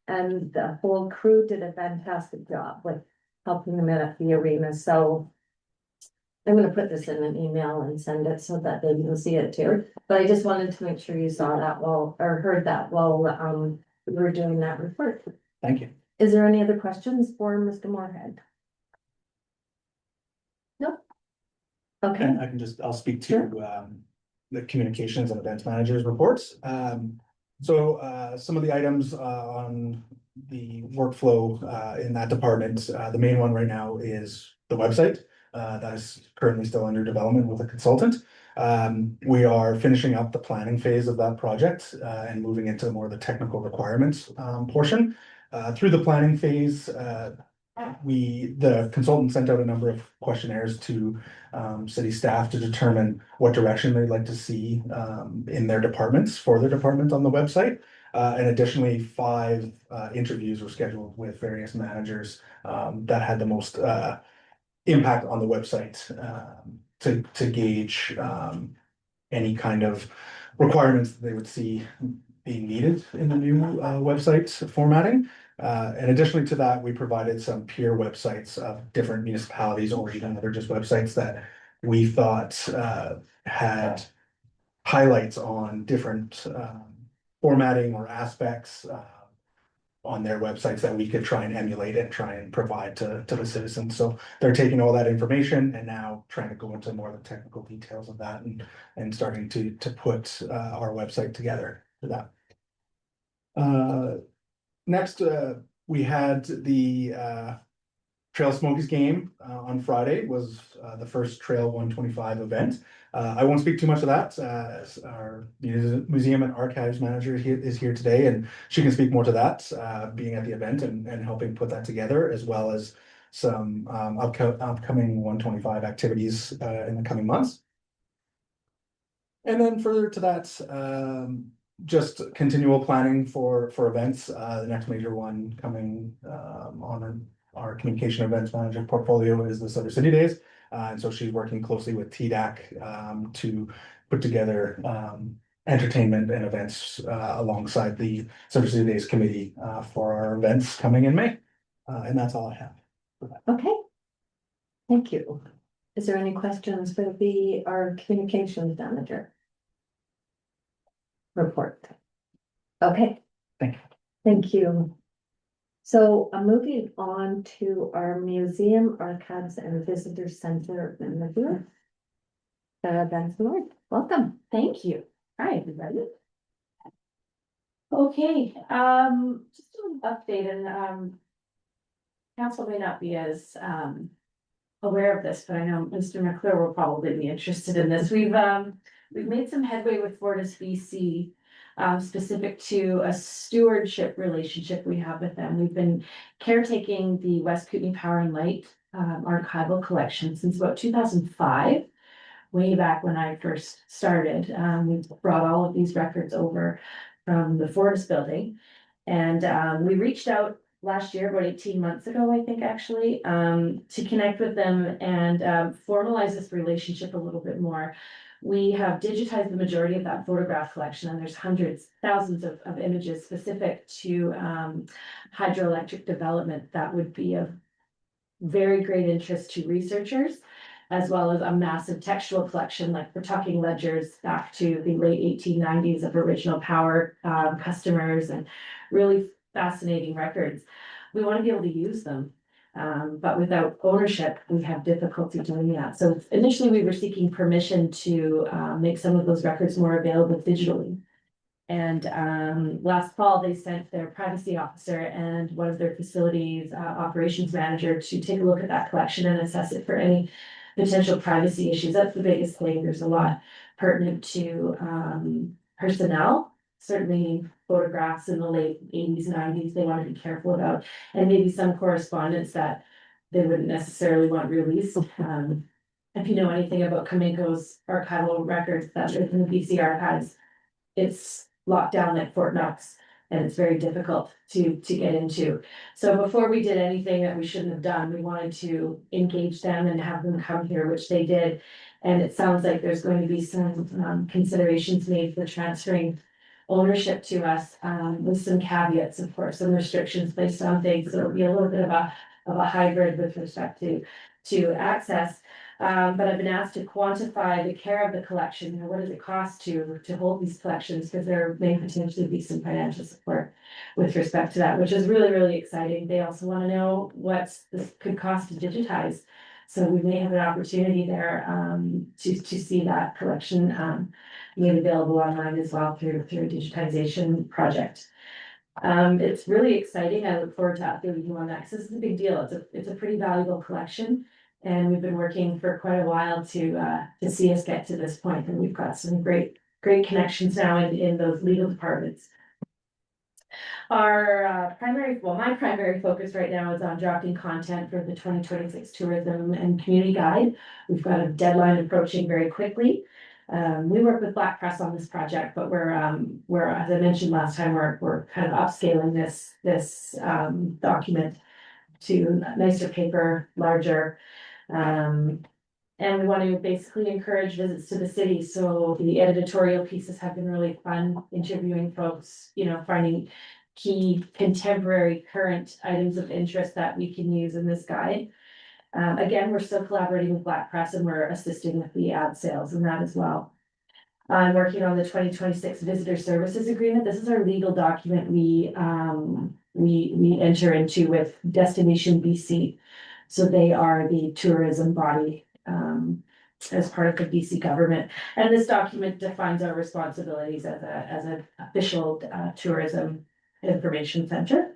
Speaker 1: And the whole crew did a fantastic job with helping them at the arena, so. I'm gonna put this in an email and send it so that they can see it too, but I just wanted to make sure you saw that or heard that while, we were doing that report.
Speaker 6: Thank you.
Speaker 1: Is there any other questions for Mr. Moorhead? Nope. Okay,
Speaker 6: And I'll speak to, the communications and events managers reports. So some of the items on the workflow in that department, the main one right now is the website. That is currently still under development with a consultant. We are finishing up the planning phase of that project and moving into more of the technical requirements portion. Through the planning phase, the consultant sent out a number of questionnaires to city staff to determine what direction they'd like to see in their departments, for their department on the website. And additionally, 5 interviews were scheduled with various managers that had the most impact on the website to gauge any kind of requirements that they would see being needed in the new website formatting. And additionally to that, we provided some peer websites of different municipalities or even other just websites that we thought had highlights on different formatting or aspects on their websites that we could try and emulate and try and provide to the citizens. So they're taking all that information and now trying to go into more of the technical details of that and starting to put our website together for that. Next, we had the Trail Smokies game on Friday, was the first Trail 125 event. I won't speak too much of that. Our museum and archives manager is here today, and she can speak more to that, being at the event and helping put that together, as well as some upcoming 125 activities in the coming months. And then further to that, just continual planning for events. The next major one coming on our communication events manager portfolio is the Silver City Days. And so she's working closely with TDAC to put together entertainment and events alongside the Silver City Days committee for our events coming in May. And that's all I have for that.
Speaker 1: okay. Thank you. Is there any questions for our communications manager? Report. Okay.
Speaker 6: Thank you.
Speaker 1: Thank you. So I'm moving on to our museum, archives and visitor center manager. That's the Lord. Welcome.
Speaker 11: Thank you. Hi, everybody. Okay, just an update and, council may not be as, aware of this, but I know Mr. McClure will probably be interested in this. We've made some headway with Fortis BC, specific to a stewardship relationship we have with them. We've been caretaking the West Kootenay Power and Light archival collection since about 2005, way back when I first started. We brought all of these records over from the Fortis building, and we reached out last year, about 18 months ago, I think, actually, to connect with them and formalize this relationship a little bit more. We have digitized the majority of that photograph collection, and there's hundreds, thousands of images specific to hydroelectric development that would be of very great interest to researchers. as well as a massive textual collection, like we're talking ledgers back to the late 1890s of original power customers and really fascinating records. We want to be able to use them. But without ownership, we have difficulty doing that. So initially we were seeking permission to make some of those records more available digitally. And last fall, they sent their privacy officer and one of their facilities operations manager to take a look at that collection and assess it for any potential privacy issues. That's the biggest thing. There's a lot pertinent to personnel. Certainly photographs in the late 80s, 90s, they want to be careful about, and maybe some correspondence that they wouldn't necessarily want released. If you know anything about Cominco's archival records that are in the BC archives, it's locked down like Fort Knox, and it's very difficult to get into. So before we did anything that we shouldn't have done, we wanted to engage them and have them come here, which they did. And it sounds like there's going to be some considerations made for transferring ownership to us, with some caveats, of course, some restrictions placed on things. So it'll be a little bit of a hybrid with respect to access. But I've been asked to quantify the care of the collection. You know, what does it cost to hold these collections? Because there may potentially be some financial support with respect to that, which is really, really exciting. They also want to know what this could cost to digitize. So we may have an opportunity there to see that collection made available online as well through a digitization project. It's really exciting. I look forward to updating you on that because this is a big deal. It's a pretty valuable collection. And we've been working for quite a while to see us get to this point, and we've got some great connections now in those legal departments. Our my primary focus right now is on drafting content for the 2026 tourism and community guide. We've got a deadline approaching very quickly. We work with Black Press on this project, but we're as I mentioned last time, we're kind of upscaling this document to nicer paper, larger. And we want to basically encourage visits to the city. So the editorial pieces have been really fun, interviewing folks, you know, finding key contemporary current items of interest that we can use in this guide. Again, we're still collaborating with Black Press and we're assisting with the ad sales and that as well. I'm working on the 2026 Visitor Services Agreement. This is our legal document we enter into with Destination BC. So they are the tourism body as part of the BC government. And this document defines our responsibilities as an official tourism information center.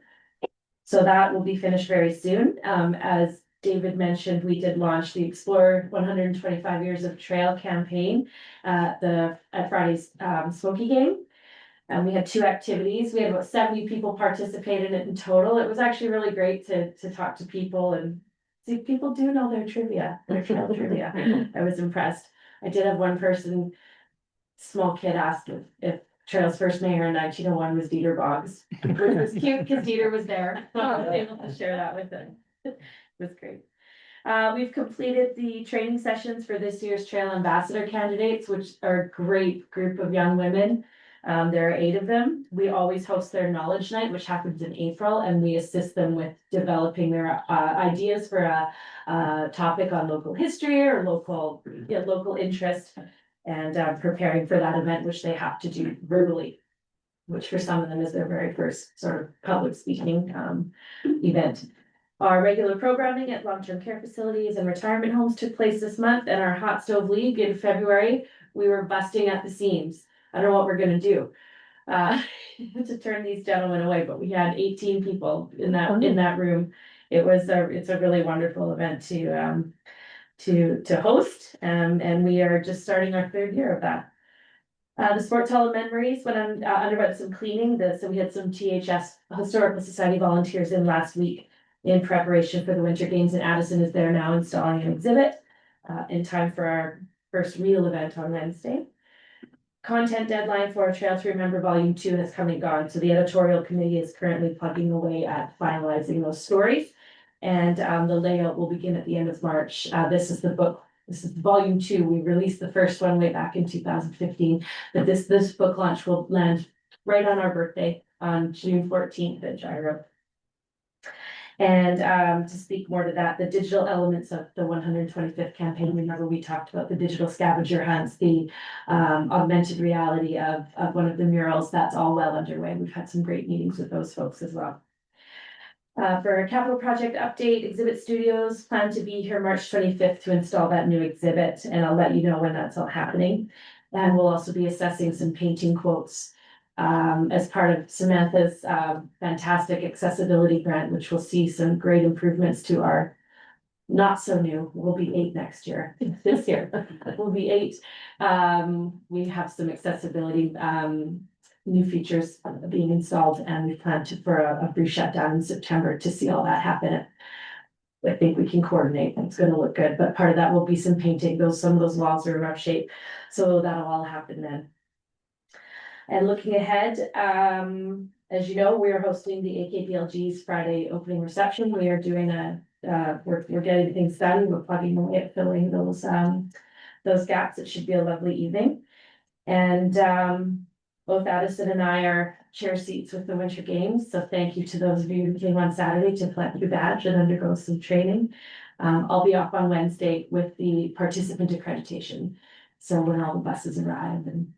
Speaker 11: So that will be finished very soon. As David mentioned, we did launch the Explore 125 Years of Trail campaign at Friday's Smoky Game. And we had 2 activities. We had about 70 people participate in it in total. It was actually really great to talk to people and see if people do know their trail trivia. I was impressed. I did have one person, small kid, ask if Trail's first mayor in 1901 was Dieter Boggs, which was cute because Dieter was there. So I was able to share that with them. It was great. We've completed the training sessions for this year's Trail Ambassador candidates, which are a great group of young women. There are 8 of them. We always host their knowledge night, which happens in April, and we assist them with developing their ideas for a topic on local history or local interest, and preparing for that event, which they have to do verbally, which for some of them is their very first sort of public speaking event. Our regular programming at long-term care facilities and retirement homes took place this month, and our Hot Stove League in February, we were busting at the seams. I don't know what we're gonna do to turn these gentlemen away, but we had 18 people in that room. It's a really wonderful event to host, and we are just starting our 3rd year of that. The Sports Hall of Memories underwent some cleaning. So we had some THS Historical Society volunteers in last week in preparation for the Winter Games, and Addison is there now installing an exhibit in time for our first real event on Wednesday. Content deadline for Trail to Remember Volume 2 has come and gone, so the editorial committee is currently plugging away at finalizing those stories. And the layout will begin at the end of March. This is the book. This is Volume 2. We released the first one way back in 2015, but this book launch will land right on our birthday on June 14th at Gyro. And to speak more to that, the digital elements of the 125th campaign, remember we talked about the digital scavenger hunts, the augmented reality of one of the murals, that's all well underway. We've had some great meetings with those folks as well. For a capital project update, Exhibit Studios plan to be here March 25th to install that new exhibit, and I'll let you know when that's all happening. And we'll also be assessing some painting quotes as part of Samantha's fantastic accessibility grant, which will see some great improvements to our not so new, we'll be 8 next year. This year we'll be 8. We have some accessibility new features being installed, and we plan to for a brief shutdown in September to see all that happen. I think we can coordinate, it's gonna look good, but part of that will be some painting, some of those walls are in rough shape, so that'll all happen then. And looking ahead, as you know, we are hosting the AKPLG's Friday opening reception. We are doing we're getting things done, we're plugging away at filling those gaps. It should be a lovely evening. And both Addison and I are chair seats with the Winter Games, so thank you to those of you who came on Saturday to collect your badge and undergo some training. I'll be off on Wednesday with the participant accreditation. So when all the buses arrive and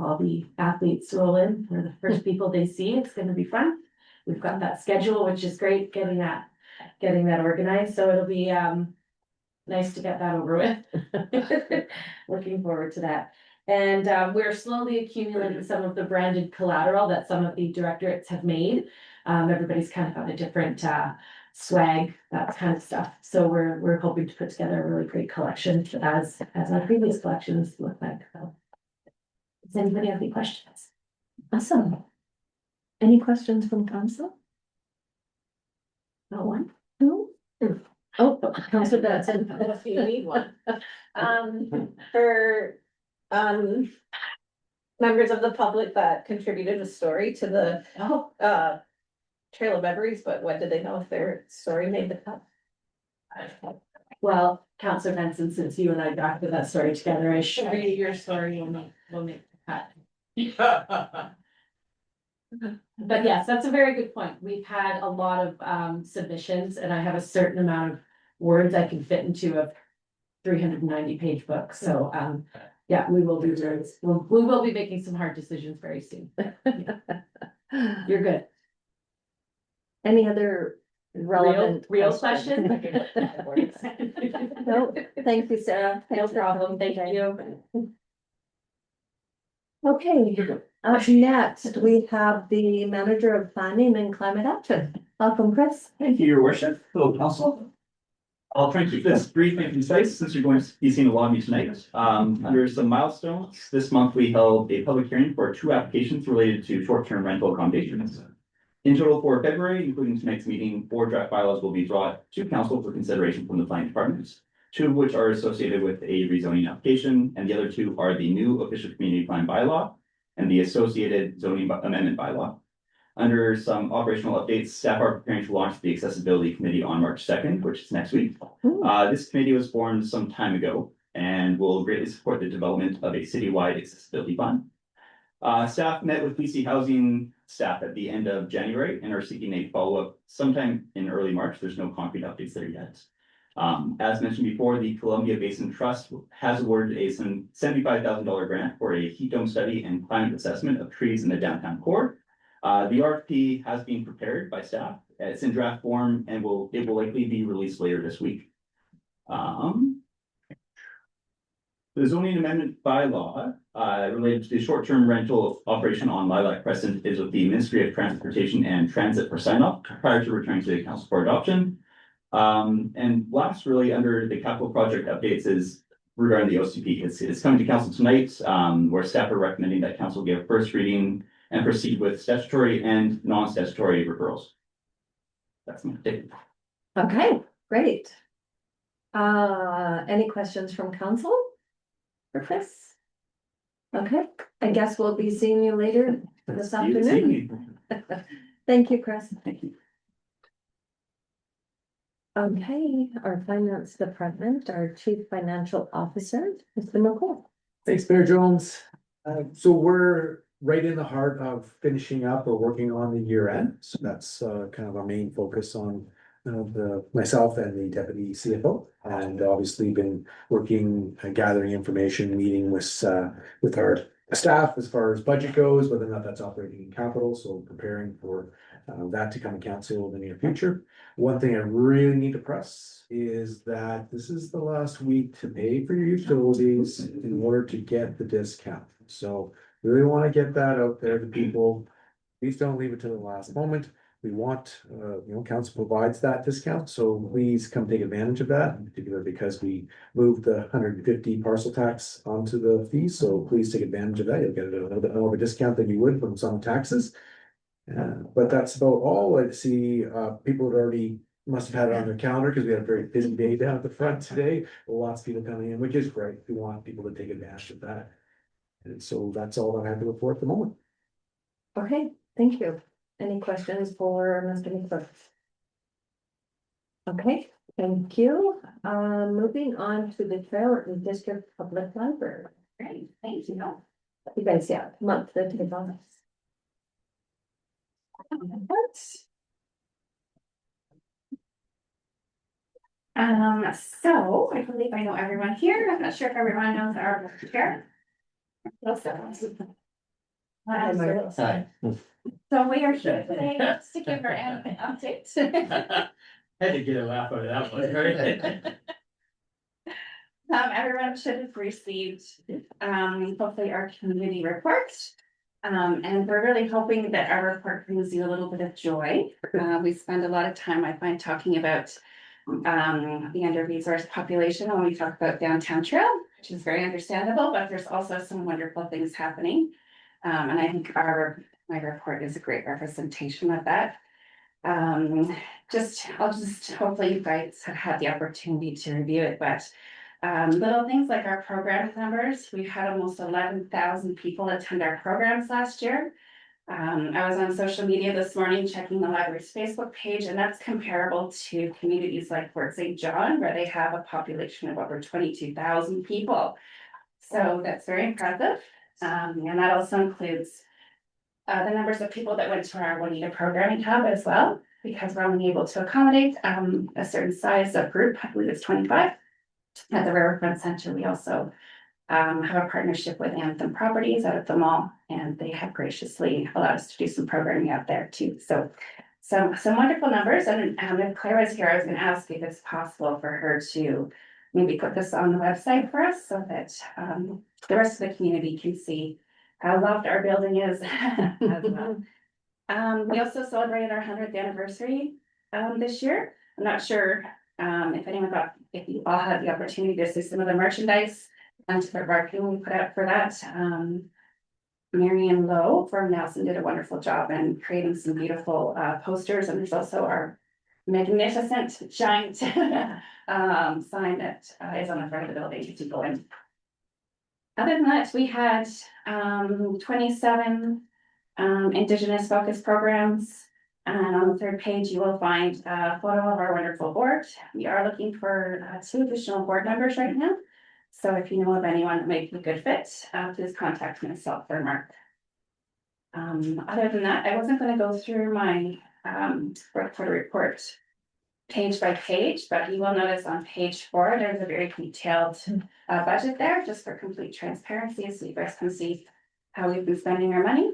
Speaker 11: all the athletes roll in, we're the first people they see. It's going to be fun. We've got that schedule, which is great, getting that organized. So it'll be nice to get that over with. Looking forward to that. And we're slowly accumulating some of the branded collateral that some of the directorates have made. Everybody's kind of got a different swag, that kind of stuff. So we're hoping to put together a really great collection as our previous collections look like. So, does anybody have any questions?
Speaker 1: Awesome. Any questions from council?
Speaker 11: No one?
Speaker 1: No? Oh, Councilor Benson.
Speaker 7: If you need one. For members of the public that contributed a story to the Trail of Memories, but when did they know if their story made the cut?
Speaker 11: Well, Councilor Benson, since you and I drafted that story together, I assure you your story will make the cut. But yes, that's a very good point. We've had a lot of submissions, and I have a certain amount of words I can fit into a 390-page book. So yeah, we will be making some hard decisions very soon. You're good.
Speaker 1: Any other relevant?
Speaker 11: Real question?
Speaker 1: No, thank you, Sarah.
Speaker 11: No
Speaker 1: Thanks for
Speaker 11: problem,
Speaker 1: coming
Speaker 11: thank
Speaker 1: today.
Speaker 11: you.
Speaker 1: Okay, up next, we have the Manager of Planning and Climate Action. Welcome, Chris.
Speaker 12: Thank you, your worship. Hello, council. I'll try and keep this brief and concise since you're going to be seeing a lot of me tonight. Under some milestones, this month we held a public hearing for 2 applications related to short-term rental accommodations. In total for February, including tonight's meeting, 4 draft bylaws will be brought to council for consideration from the planning department, 2 of which are associated with a rezoning application, and the other 2 are the new official community plan bylaw and the associated zoning amendment bylaw. Under some operational updates, staff are preparing to launch the accessibility committee on March 2nd, which is next week. This committee was formed some time ago and will greatly support the development of a citywide accessibility plan. Staff met with BC Housing staff at the end of January and are seeking a follow-up sometime in early March. There's no concrete updates there yet. As mentioned before, the Columbia Basin Trust has awarded a $75,000 grant for a heat dome study and climate assessment of trees in the downtown core. The RFP has been prepared by staff. It's in draft form and it will likely be released later this week. The zoning amendment bylaw related to the short-term rental operation on Lilac Crescent is with the Ministry of Transportation and Transit for sign-off prior to returning to the council for adoption. And last, really under the capital project updates is regarding the OCP. It's coming to council tonight, where staff are recommending that council give first reading and proceed with statutory and non-statutory referrals. That's my take.
Speaker 1: Okay, great. Any questions from council? For Chris? Okay, I guess we'll be seeing you later this
Speaker 12: See you this
Speaker 1: afternoon.
Speaker 12: evening.
Speaker 1: Thank you, Chris.
Speaker 12: Thank you.
Speaker 1: Okay, our finance department, our chief financial officer, Mr. McCool.
Speaker 13: Thanks, Mayor Jones. So we're right in the heart of finishing up or working on the year end. So that's kind of our main focus on
Speaker 6: myself and the deputy CFO, and obviously been working, gathering information, meeting with our staff as far as budget goes, whether or not that's operating in capital, so preparing for that to come to council in the near future. One thing I really need to press is that this is the last week to pay for your utilities in order to get the discount. So really want to get that out there to people. Please don't leave it to the last moment. We want, council provides that discount, so please come take advantage of that, in particular because we moved the 150 parcel tax onto the fees, so please take advantage of that. You'll get a little bit more of a discount than you would from some taxes. But that's about all. I see people had already must have had it on their calendar because we had a very busy day down at the front today. Lots of people coming in, which is great. We want people to take advantage of that. And so that's all that I have to report at the moment.
Speaker 1: Okay, thank you. Any questions for Mr. McClure? Okay, thank you. Moving on to the Trail District Public Library.
Speaker 11: Great, thank you.
Speaker 1: You guys, yeah, come up to the table.
Speaker 11: So I believe I know everyone here. I'm not sure if everyone knows our chair.
Speaker 5: Hi.
Speaker 11: So we are here today to give our annual update.
Speaker 9: Had to get a laugh out of that one, right?
Speaker 11: Everyone should have received, hopefully our community report. And we're really hoping that our report brings you a little bit of joy. We spend a lot of time, I find, talking about the under-resourced population when we talk about downtown trail, which is very understandable, but there's also some wonderful things happening. And I think my report is a great representation of that. I'll just hopefully you guys have had the opportunity to review it, but little things like our program numbers, we've had almost 11,000 people attend our programs last year. I was on social media this morning checking the library's Facebook page, and that's comparable to communities like Fort St. John, where they have a population of over 22,000 people. So that's very impressive. And that also includes the numbers of people that went to our Juanita programming hub as well, because we're only able to accommodate a certain size of group. I believe it's 25. At the Riverfront Center, we also have a partnership with Anthem Properties out at the mall, and they have graciously allowed us to do some programming out there too. So some wonderful numbers. And if Claire was here, I was going to ask if it's possible for her to maybe put this on the website for us so that the rest of the community can see how loved our building is as well. We also celebrated our 100th anniversary this year. I'm not sure if you all had the opportunity to see some of the merchandise and the marketing we put out for that. Marianne Lowe from Nelson did a wonderful job in creating some beautiful posters, and there's also our magnificent giant sign that is on the front of the building to go in. Other than that, we had 27 Indigenous focused programs. And on the third page, you will find a photo of our wonderful board. We are looking for 2 additional board members right now. So if you know of anyone that might be a good fit, please contact myself or Mark. Other than that, I wasn't going to go through my report page by page, but you will notice on page 4, there's a very detailed budget there, just for complete transparency, so you guys can see how we've been spending our money.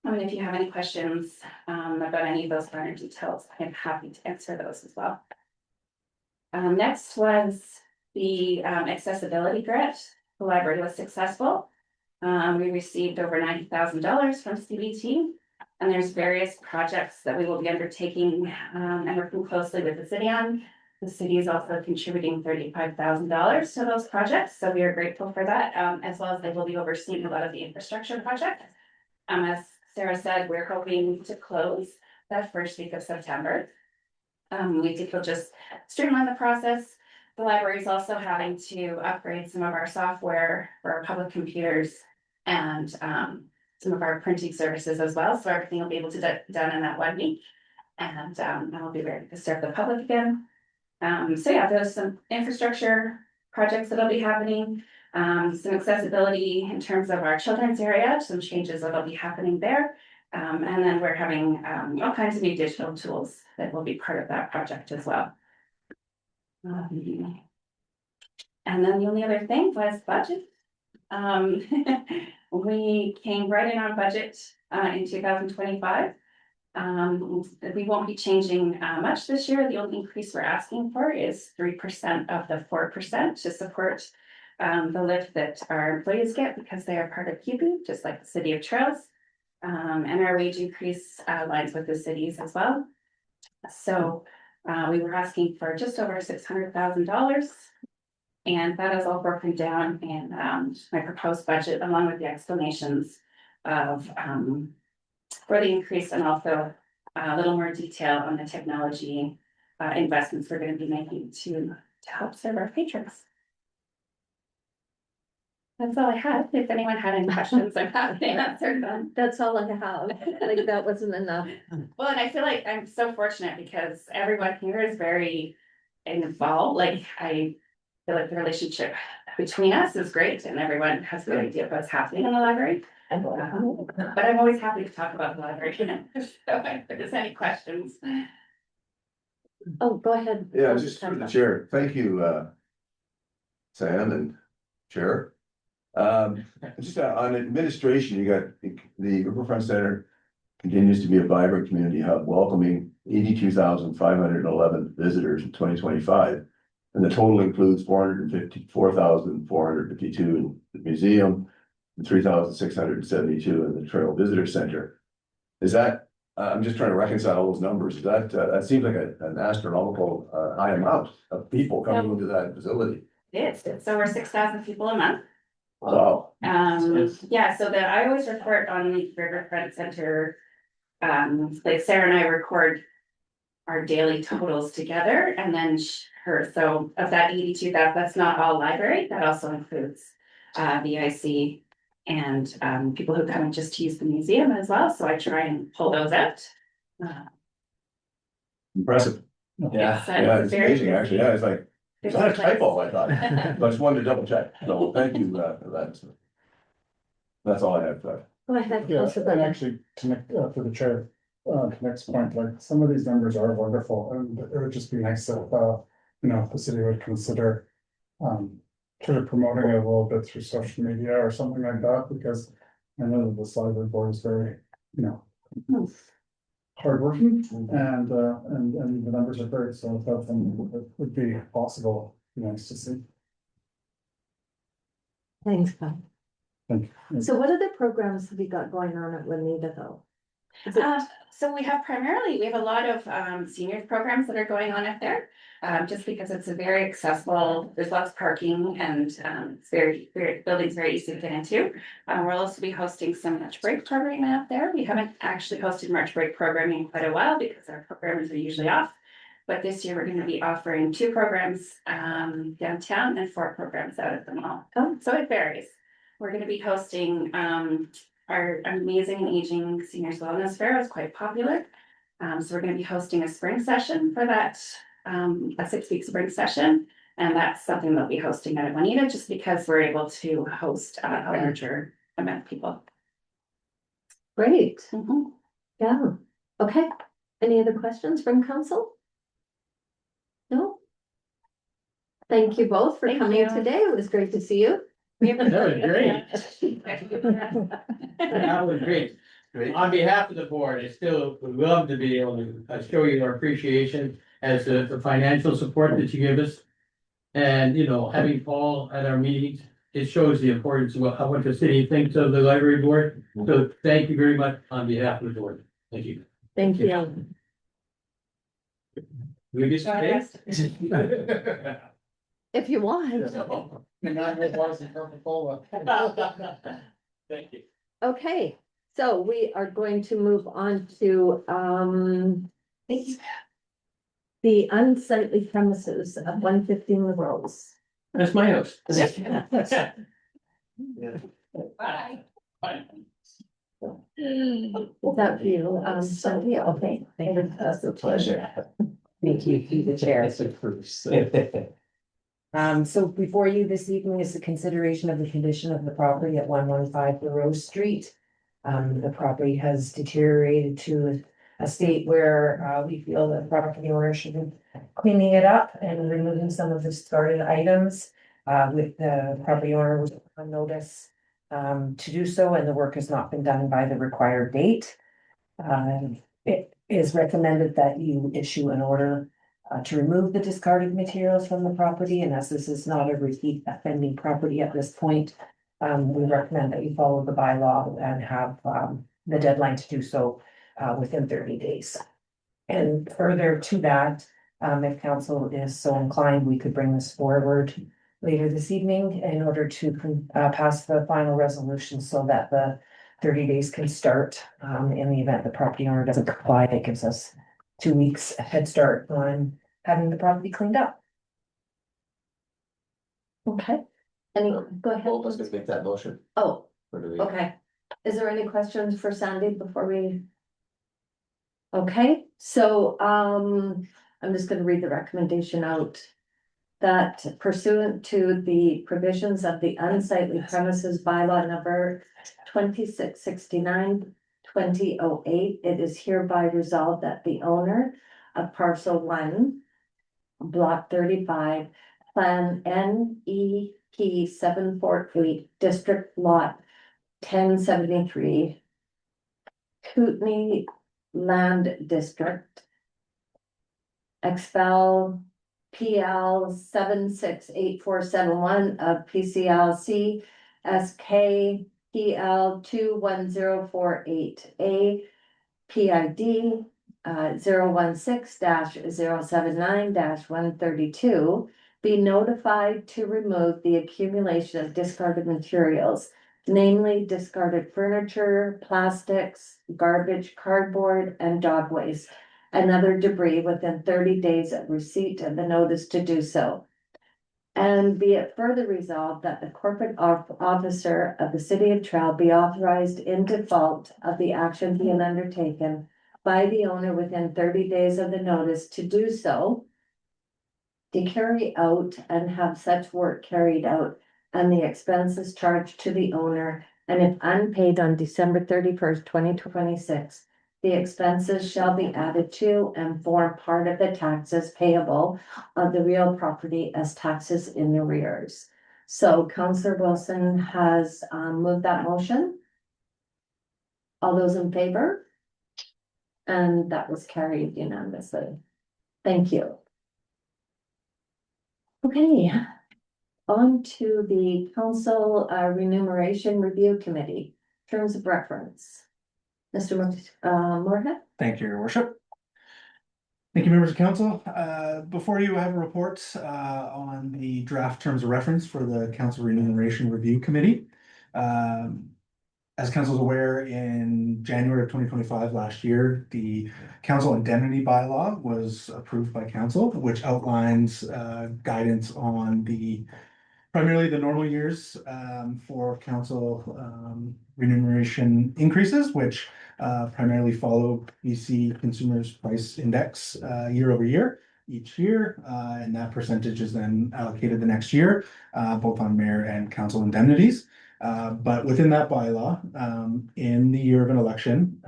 Speaker 11: And if you have any questions about any of those finer details, I'm happy to answer those as well. Next was the accessibility grant. The library was successful. We received over $90,000 from CBT, and there's various projects that we will be undertaking and working closely with the city on. The city is also contributing $35,000 to those projects, so we are grateful for that, as well as they will be overseeing a lot of the infrastructure projects. As Sarah said, we're hoping to close that first week of September. We think we'll just streamline the process. The library is also having to upgrade some of our software for our public computers and some of our printing services as well. So everything will be able to be done in that 1 week. And I'll be ready to serve the public again. So yeah, there's some infrastructure projects that'll be happening. Some accessibility in terms of our children's area, some changes that'll be happening there. And then we're having all kinds of new digital tools that will be part of that project as well. And then the only other thing was budget. We came right in on budget in 2025. We won't be changing much this year. The only increase we're asking for is 3% of the 4% to support the lift that our employees get because they are part of QB, just like the City of Trails. And our wage increase aligns with the cities as well. So we were asking for just over $600,000. And that is all broken down in my proposed budget, along with the explanations of for the increase and also a little more detail on the technology investments we're going to be making to help serve our patrons. That's all I had. If anyone had any questions, I'm happy to answer them.
Speaker 1: That's all I have. Like, that wasn't enough.
Speaker 11: Well, and I feel like I'm so fortunate because everyone here is very involved. Like, I feel like the relationship between us is great and everyone has a good idea of what's happening in the library. But I'm always happy to talk about the library. So if there's any questions.
Speaker 1: Oh, go ahead.
Speaker 4: Yeah, just for the chair, thank you, Sam and Chair. Just on administration, you got the Riverfront Center continues to be a vibrant community hub, welcoming 82,511 visitors in 2025. And the total includes 454,452 in the museum, and 3,672 in the Trail Visitor Center. Is that, I'm just trying to reconcile those numbers. Is that, that seems like an astronomical high amount of people coming into that facility.
Speaker 11: It's over 6,000 people a month.
Speaker 4: Wow.
Speaker 11: Yeah, so I always report on the Riverfront Center. Like Sarah and I record our daily totals together and then so of that 82,000, that's not all library, that also includes VIC and people who come in just to use the museum as well, so I try and pull those out.
Speaker 4: Impressive.
Speaker 11: Yeah,
Speaker 4: It's amazing, actually. Yeah, it's like, it's not a typo, I thought. But I just wanted to double check. So thank you for that. That's all I have.
Speaker 1: Go ahead.
Speaker 6: Yeah,
Speaker 1: Councillor
Speaker 6: and
Speaker 1: Brennan.
Speaker 6: actually, connect, for the chair, next point, like, some of these numbers are wonderful, and it would just be nice if, the city would consider, sort of promoting it a little bit through social media or something like that, because I know that the library board is very, hardworking, and the numbers are great, so if that would be possible, nice to see.
Speaker 1: Thanks, Bob.
Speaker 6: Thank you.
Speaker 1: So what other programs have you got going on at Juanita though?
Speaker 11: So we have a lot of seniors programs that are going on up there. Just because it's a very accessible, there's lots of parking and it's building's very easy to get into. We'll also be hosting some March break programming out there. We haven't actually hosted March break programming in quite a while because our programs are usually off. But this year we're going to be offering 2 programs downtown and 4 programs out at the mall. So it varies. We're going to be hosting our Amazing and Aging Seniors Wellness Fair is quite popular. So we're going to be hosting a spring session for that. A 6-week spring session, and that's something they'll be hosting at Juanita just because we're able to host a larger amount of people.
Speaker 1: Great. Yeah, okay. Any other questions from council? No? Thank you both for coming today. It was great to see you.
Speaker 8: That was great. That was great. On behalf of the board, I still would love to be able to show you our appreciation as the financial support that you give us. And, having Paul at our meetings, it shows the importance of how much the city thinks of the library board. So thank you very much on behalf of the board. Thank you.
Speaker 1: Thank you.
Speaker 8: We just
Speaker 1: If you want.
Speaker 8: Thank you.
Speaker 1: Okay, so we are going to move on to the unsightly premises of 115 The Rose.
Speaker 8: That's my house.
Speaker 11: Bye.
Speaker 8: Bye.
Speaker 1: Is that for you, Cynthia? Okay.
Speaker 8: Thank you.
Speaker 1: That's a pleasure.
Speaker 8: Thank you, through the chair.
Speaker 14: So before you this evening is the consideration of the condition of the property at 115 The Rose Street. The property has deteriorated to a state where we feel the property owner should be cleaning it up and removing some of the discarded items. With the property owner was on notice to do so, and the work has not been done by the required date. It is recommended that you issue an order to remove the discarded materials from the property, and as this is not a repeat offending property at this point, we recommend that you follow the bylaw and have the deadline to do so within 30 days. And further to that, if council is so inclined, we could bring this forward later this evening in order to pass the final resolution so that the 30 days can start. In the event the property owner doesn't comply, it gives us 2 weeks head start on having the property cleaned up.
Speaker 1: Okay, any, go ahead.
Speaker 5: Well, let's just make that motion.
Speaker 1: Oh,
Speaker 5: Or do we?
Speaker 1: okay. Is there any questions for Sandy before we? Okay, so, I'm just gonna read the recommendation out. That pursuant to the provisions of the unsightly premises bylaw number 2669/2008, it is hereby resolved that the owner of parcel 1, block 35, plan NEP 748, district lot 1073, Kootenai Land District, expel PL 768471 of PCLC SK PL 21048A PID 016-079-132 be notified to remove the accumulation of discarded materials, namely discarded furniture, plastics, garbage, cardboard, and dog waste, and other debris within 30 days of receipt of the notice to do so. And be it further resolved that the corporate officer of the city of Trail be authorized in default of the action being undertaken by the owner within 30 days of the notice to do so, to carry out and have such work carried out and the expenses charged to the owner, and if unpaid on December 31st, 2026, the expenses shall be added to and form part of the taxes payable of the real property as taxes in arrears. So Councillor Wilson has moved that motion. All those in favor? And that was carried unanimously. Thank you. Okay, on to the Council Remuneration Review Committee, terms of reference. Mr. Moorhead?
Speaker 6: Thank you, your worship. Thank you, members of council. Before you have a report on the draft terms of reference for the Council Remuneration Review Committee. As council is aware, in January of 2025 last year, the council indemnity bylaw was approved by council, which outlines guidance on primarily the normal years for council remuneration increases, which primarily follow BC Consumers Price Index year over year, each year, and that percentage is then allocated the next year, both on mayor and council indemnities. But within that bylaw, in the year of an election,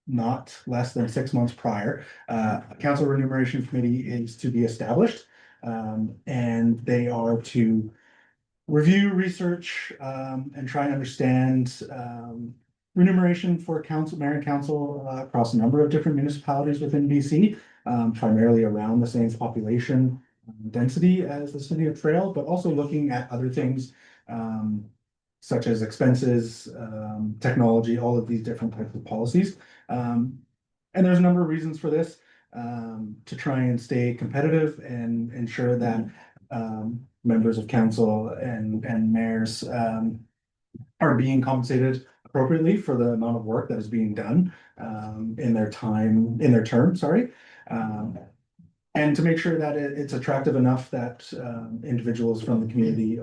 Speaker 6: not less than 6 months prior, a council remuneration committee is to be established, and they are to review, research, and try and understand remuneration for council, mayor and council across a number of different municipalities within BC, primarily around the same population density as the city of Trail, but also looking at other things such as expenses, technology, all of these different types of policies. And there's a number of reasons for this, to try and stay competitive and ensure that members of council and mayors are being compensated appropriately for the amount of work that is being done in their term, sorry. And to make sure that it's attractive enough that individuals from the community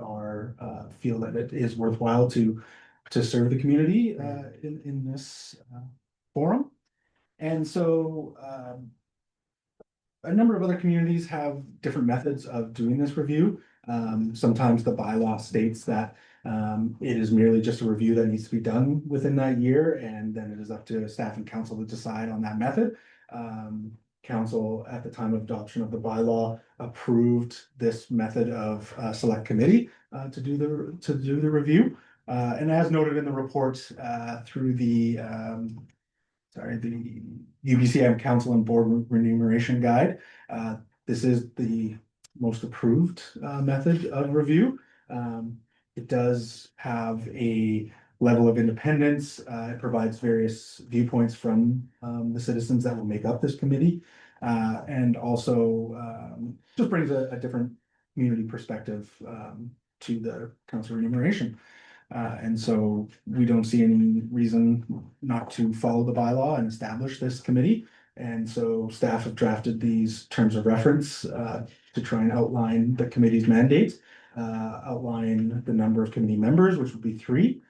Speaker 6: feel that it is worthwhile to serve the community in this forum. And so a number of other communities have different methods of doing this review. Sometimes the bylaw states that it is merely just a review that needs to be done within that year, and then it is up to staff and council to decide on that method. Council at the time of adoption of the bylaw approved this method of select committee to do the review. And as noted in the report through the the UBCM Council and Board Remuneration Guide, this is the most approved method of review. It does have a level of independence. It provides various viewpoints from the citizens that will make up this committee. And also just brings a different community perspective to the council remuneration. And so we don't see any reason not to follow the bylaw and establish this committee. And so staff have drafted these terms of reference to try and outline the committee's mandate, outline the number of committee members, which would be 3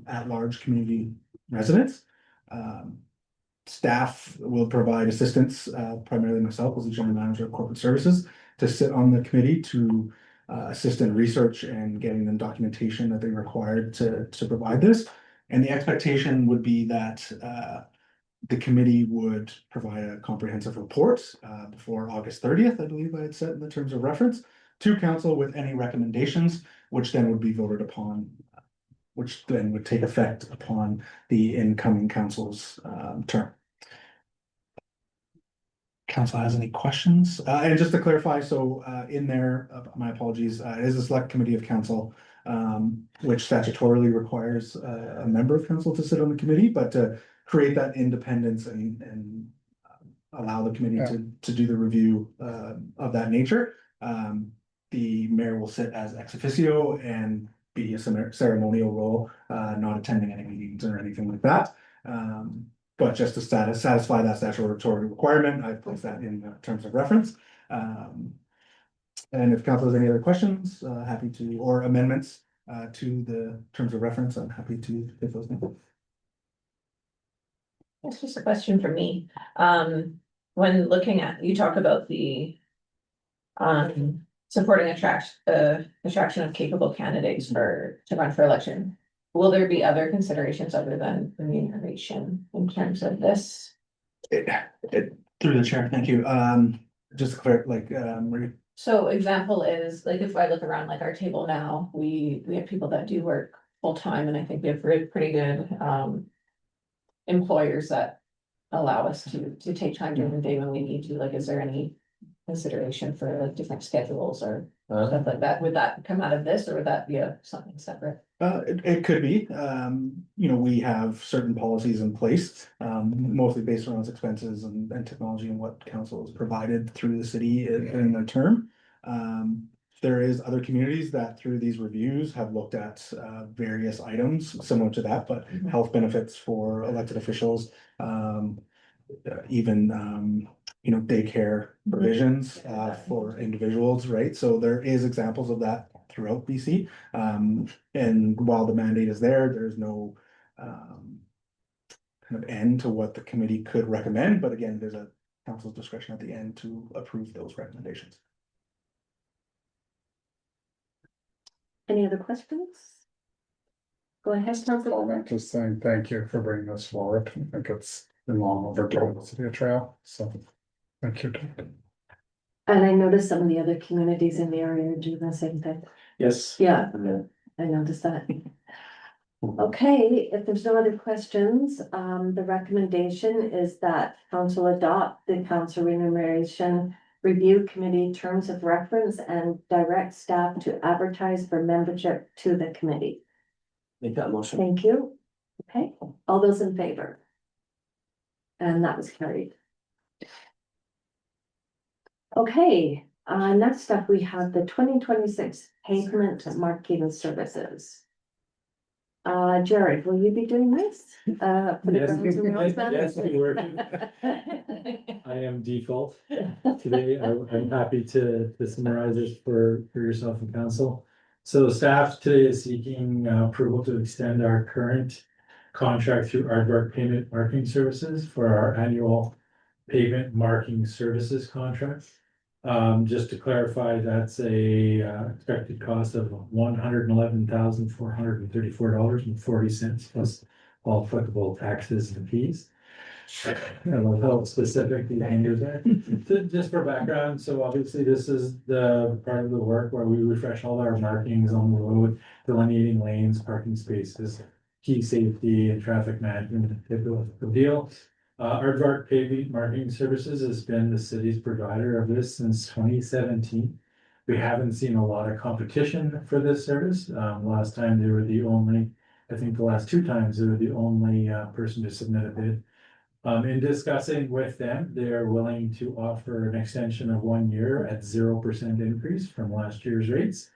Speaker 6: at-large community residents. Staff will provide assistance, primarily myself as the general manager of corporate services, to sit on the committee to assist in research and getting them documentation that they required to provide this. And the expectation would be that the committee would provide a comprehensive report before August 30th, I believe I had said in the terms of reference, to council with any recommendations, which then would be voted upon, which then would take effect upon the incoming council's term. Council has any questions? And just to clarify, so in there, my apologies, it is a select committee of council, which statutorily requires a member of council to sit on the committee, but to create that independence and allow the committee to do the review of that nature. The mayor will sit as ex officio and be a ceremonial role, not attending any meetings or anything like that. But just to satisfy that statutory requirement, I've placed that in terms of reference. And if council has any other questions, happy to, or amendments to the terms of reference, I'm happy to take those now.
Speaker 7: It's just a question for me. When looking at, you talk about the supporting attraction of capable candidates to run for election. Will there be other considerations other than remuneration in terms of this?
Speaker 6: Through the chair, thank you. Just to clear, like,
Speaker 7: So example is, like, if I look around like our table now, we have people that do work full-time, and I think we have pretty good employers that allow us to take time during the day when we need to. Like, is there any consideration for like different schedules or stuff like that? Would that come out of this, or would that be something separate?
Speaker 6: It could be. You know, we have certain policies in place, mostly based around expenses and technology and what council has provided through the city in their term. There is other communities that through these reviews have looked at various items similar to that, but health benefits for elected officials, even you know, daycare provisions for individuals, right? So there is examples of that throughout BC. And while the mandate is there, there's no kind of end to what the committee could recommend. But again, there's a council's discretion at the end to approve those recommendations.
Speaker 1: Any other questions? Go ahead, Councilor.
Speaker 15: Just saying thank you for bringing this forward. I think it's been long overdue in the city of Trail, so thank you.
Speaker 1: And I noticed some of the other communities in the area do the same thing.
Speaker 12: Yes.
Speaker 1: Yeah, I noticed that. Okay, if there's no other questions, the recommendation is that council adopt the council remuneration review committee terms of reference and direct staff to advertise for membership to the committee.
Speaker 5: Make that motion.
Speaker 1: Thank you. Okay, all those in favor? And that was carried. Okay, next up, we have the 2026 pavement marking services. Jared, will you be doing this? For the
Speaker 9: Yes,
Speaker 1: grounds and roads
Speaker 9: yes,
Speaker 1: matter?
Speaker 9: we were. I am default today. I'm happy to summarize this for yourself and council. So staff today is seeking approval to extend our current contract through Aardvark Pavement Marking Services for our annual pavement marking services contract. Just to clarify, that's a expected cost of $111,434.40 plus all applicable taxes and fees. I love how specific the language there. Just for background, so obviously this is the part of the work where we refresh all our markings on the road, delineating lanes, parking spaces, key safety and traffic management type of deal. Aardvark Pavement Marketing Services has been the city's provider of this since 2017. We haven't seen a lot of competition for this service. Last time they were the only, I think the last two times they were the only person to submit a bid. In discussing with them, they are willing to offer an extension of 1 year at 0% increase from last year's rates.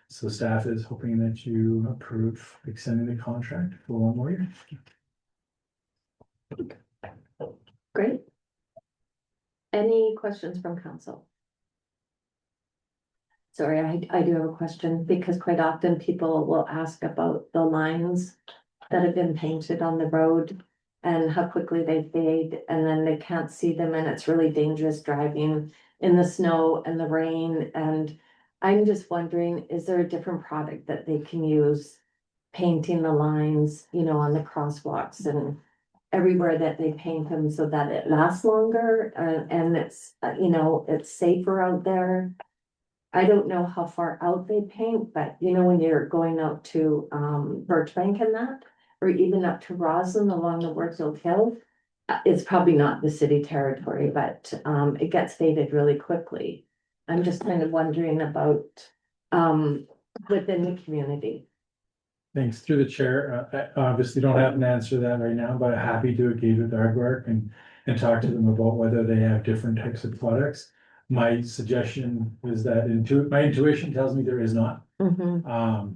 Speaker 9: So staff is hoping that you approve extending the contract for 1 more year.
Speaker 1: Great. Any questions from council? Sorry, I do have a question because quite often people will ask about the lines that have been painted on the road and how quickly they fade, and then they can't see them, and it's really dangerous driving in the snow and the rain. And I'm just wondering, is there a different product that they can use painting the lines, you know, on the crosswalks and everywhere that they paint them so that it lasts longer, and it's, you know, it's safer out there? I don't know how far out they paint, but you know, when you're going out to Birchbank and that, or even up to Roslyn along the Workfield Hill, it's probably not the city territory, but it gets faded really quickly. I'm just kind of wondering about within the community.
Speaker 9: Thanks. Through the chair, I obviously don't have an answer to that right now, but I'm happy to engage with Aardvark and talk to them about whether they have different types of products. My suggestion is that my intuition tells me there is not.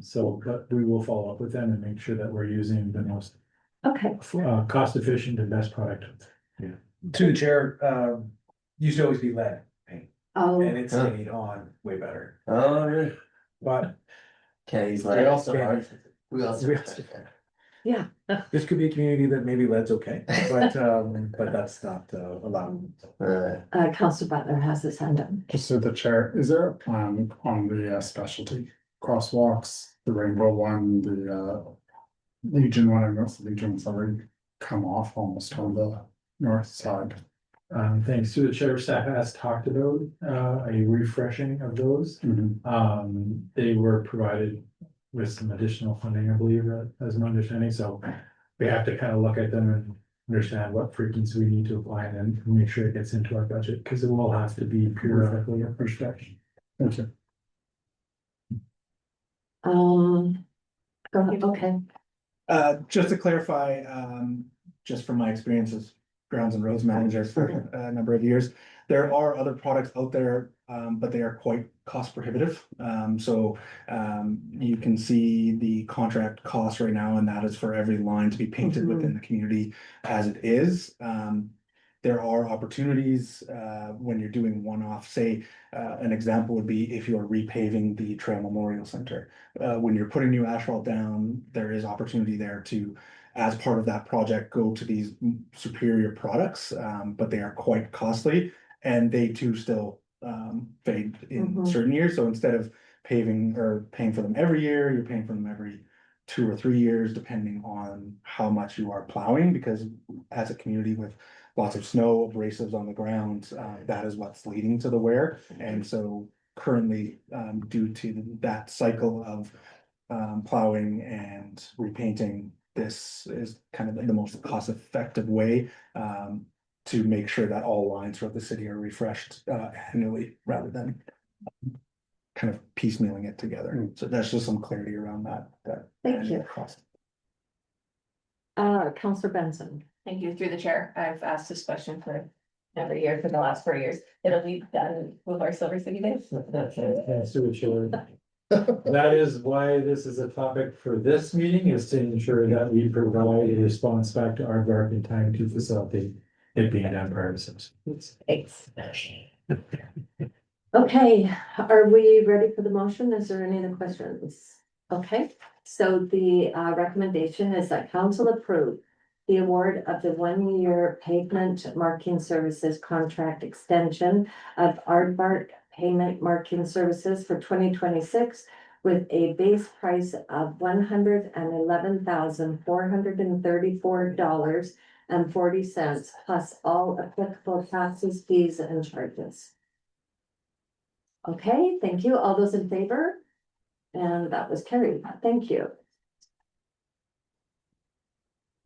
Speaker 9: So, but we will follow up with them and make sure that we're using the most
Speaker 1: Okay.
Speaker 9: cost efficient and best product.
Speaker 6: To the chair, used to always be lead paint,
Speaker 1: Oh,
Speaker 6: and it stayed on way better,
Speaker 5: Oh, really?
Speaker 6: but
Speaker 5: Okay, he's
Speaker 6: They
Speaker 5: like.
Speaker 6: also
Speaker 5: are. We also.
Speaker 1: yeah.
Speaker 6: this could be a community that maybe lead's okay, but that's not allowed.
Speaker 1: Council Butler has his hand up.
Speaker 15: Just through the chair, is there a plan on the specialty crosswalks, the rainbow one, the Legion one? I noticed the Legion's already come off almost on the north side.
Speaker 9: Thanks to the chair, staff has talked about a refreshing of those. They were provided with some additional funding, I believe, as an understanding, so we have to kind of look at them and understand what frequency we need to apply and then make sure it gets into our budget, because it will have to be periodically a refresh.
Speaker 15: Thank you.
Speaker 1: Go ahead. Okay.
Speaker 6: Just to clarify, just from my experience as grounds and roads manager for a number of years, there are other products out there, but they are quite cost prohibitive. So you can see the contract cost right now, and that is for every line to be painted within the community as it is. There are opportunities when you're doing one-off, say, an example would be if you're repaving the Trail Memorial Center. When you're putting new asphalt down, there is opportunity there to, as part of that project, go to these superior products, but they are quite costly, and they too still fade in certain years. So instead of paving or paying for them every year, you're paying for them every 2 or 3 years, depending on how much you are plowing, because as a community with lots of snow, abrasives on the ground, that is what's leading to the wear. And so currently, due to that cycle of plowing and repainting, this is kind of the most cost-effective way to make sure that all lines throughout the city are refreshed annually, rather than kind of piecemealing it together. So that's just some clarity around that.
Speaker 1: Thank you.
Speaker 6: Cost.
Speaker 1: Councillor Benson.
Speaker 7: Thank you. Through the chair, I've asked this question for every year for the last 4 years. It'll be done with our Silver City Days.
Speaker 9: Thanks to the chair. That is why this is a topic for this meeting, is to ensure that we provide a response back to Aardvark in time to facilitate it being done prior to subsidies.
Speaker 1: Thanks. Okay, are we ready for the motion? Is there any other questions? Okay, so the recommendation is that council approve the award of the 1 year pavement marking services contract extension of Aardvark payment marking services for 2026 with a base price of $111,434.40 plus all applicable taxes, fees, and charges. Okay, thank you. All those in favor? And that was carried. Thank you.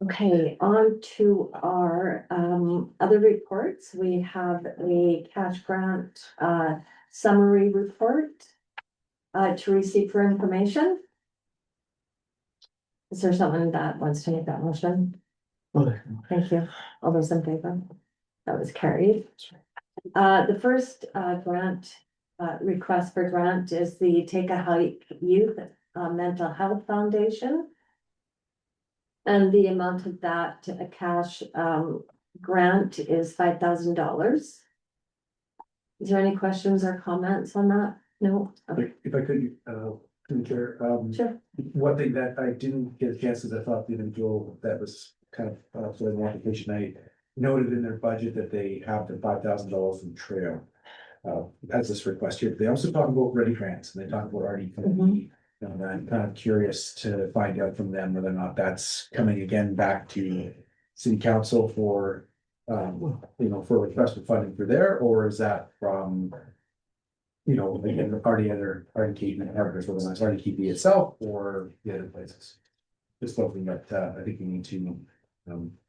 Speaker 1: Okay, on to our other reports. We have a cash grant summary report to receive for information. Is there someone that wants to make that motion? Thank you. All those in favor? That was carried. The first grant request for grant is the Take a Hike Youth Mental Health Foundation. And the amount of that cash grant is $5,000. Is there any questions or comments on that? No? Okay.
Speaker 6: If I could, through the chair,
Speaker 1: Sure.
Speaker 6: one thing that I didn't get a chance is I thought the individual that was kind of for the application, I noted in their budget that they have the $5,000 from trail. As this request here, they also talk about Ready Grants and they talk about RDP. And I'm kind of curious to find out from them whether or not that's coming again back to city council for, for request for funding for there, or is that from, again, already other RDP and partners, whether or not it's RDP itself or the other places. Just something that I think we need to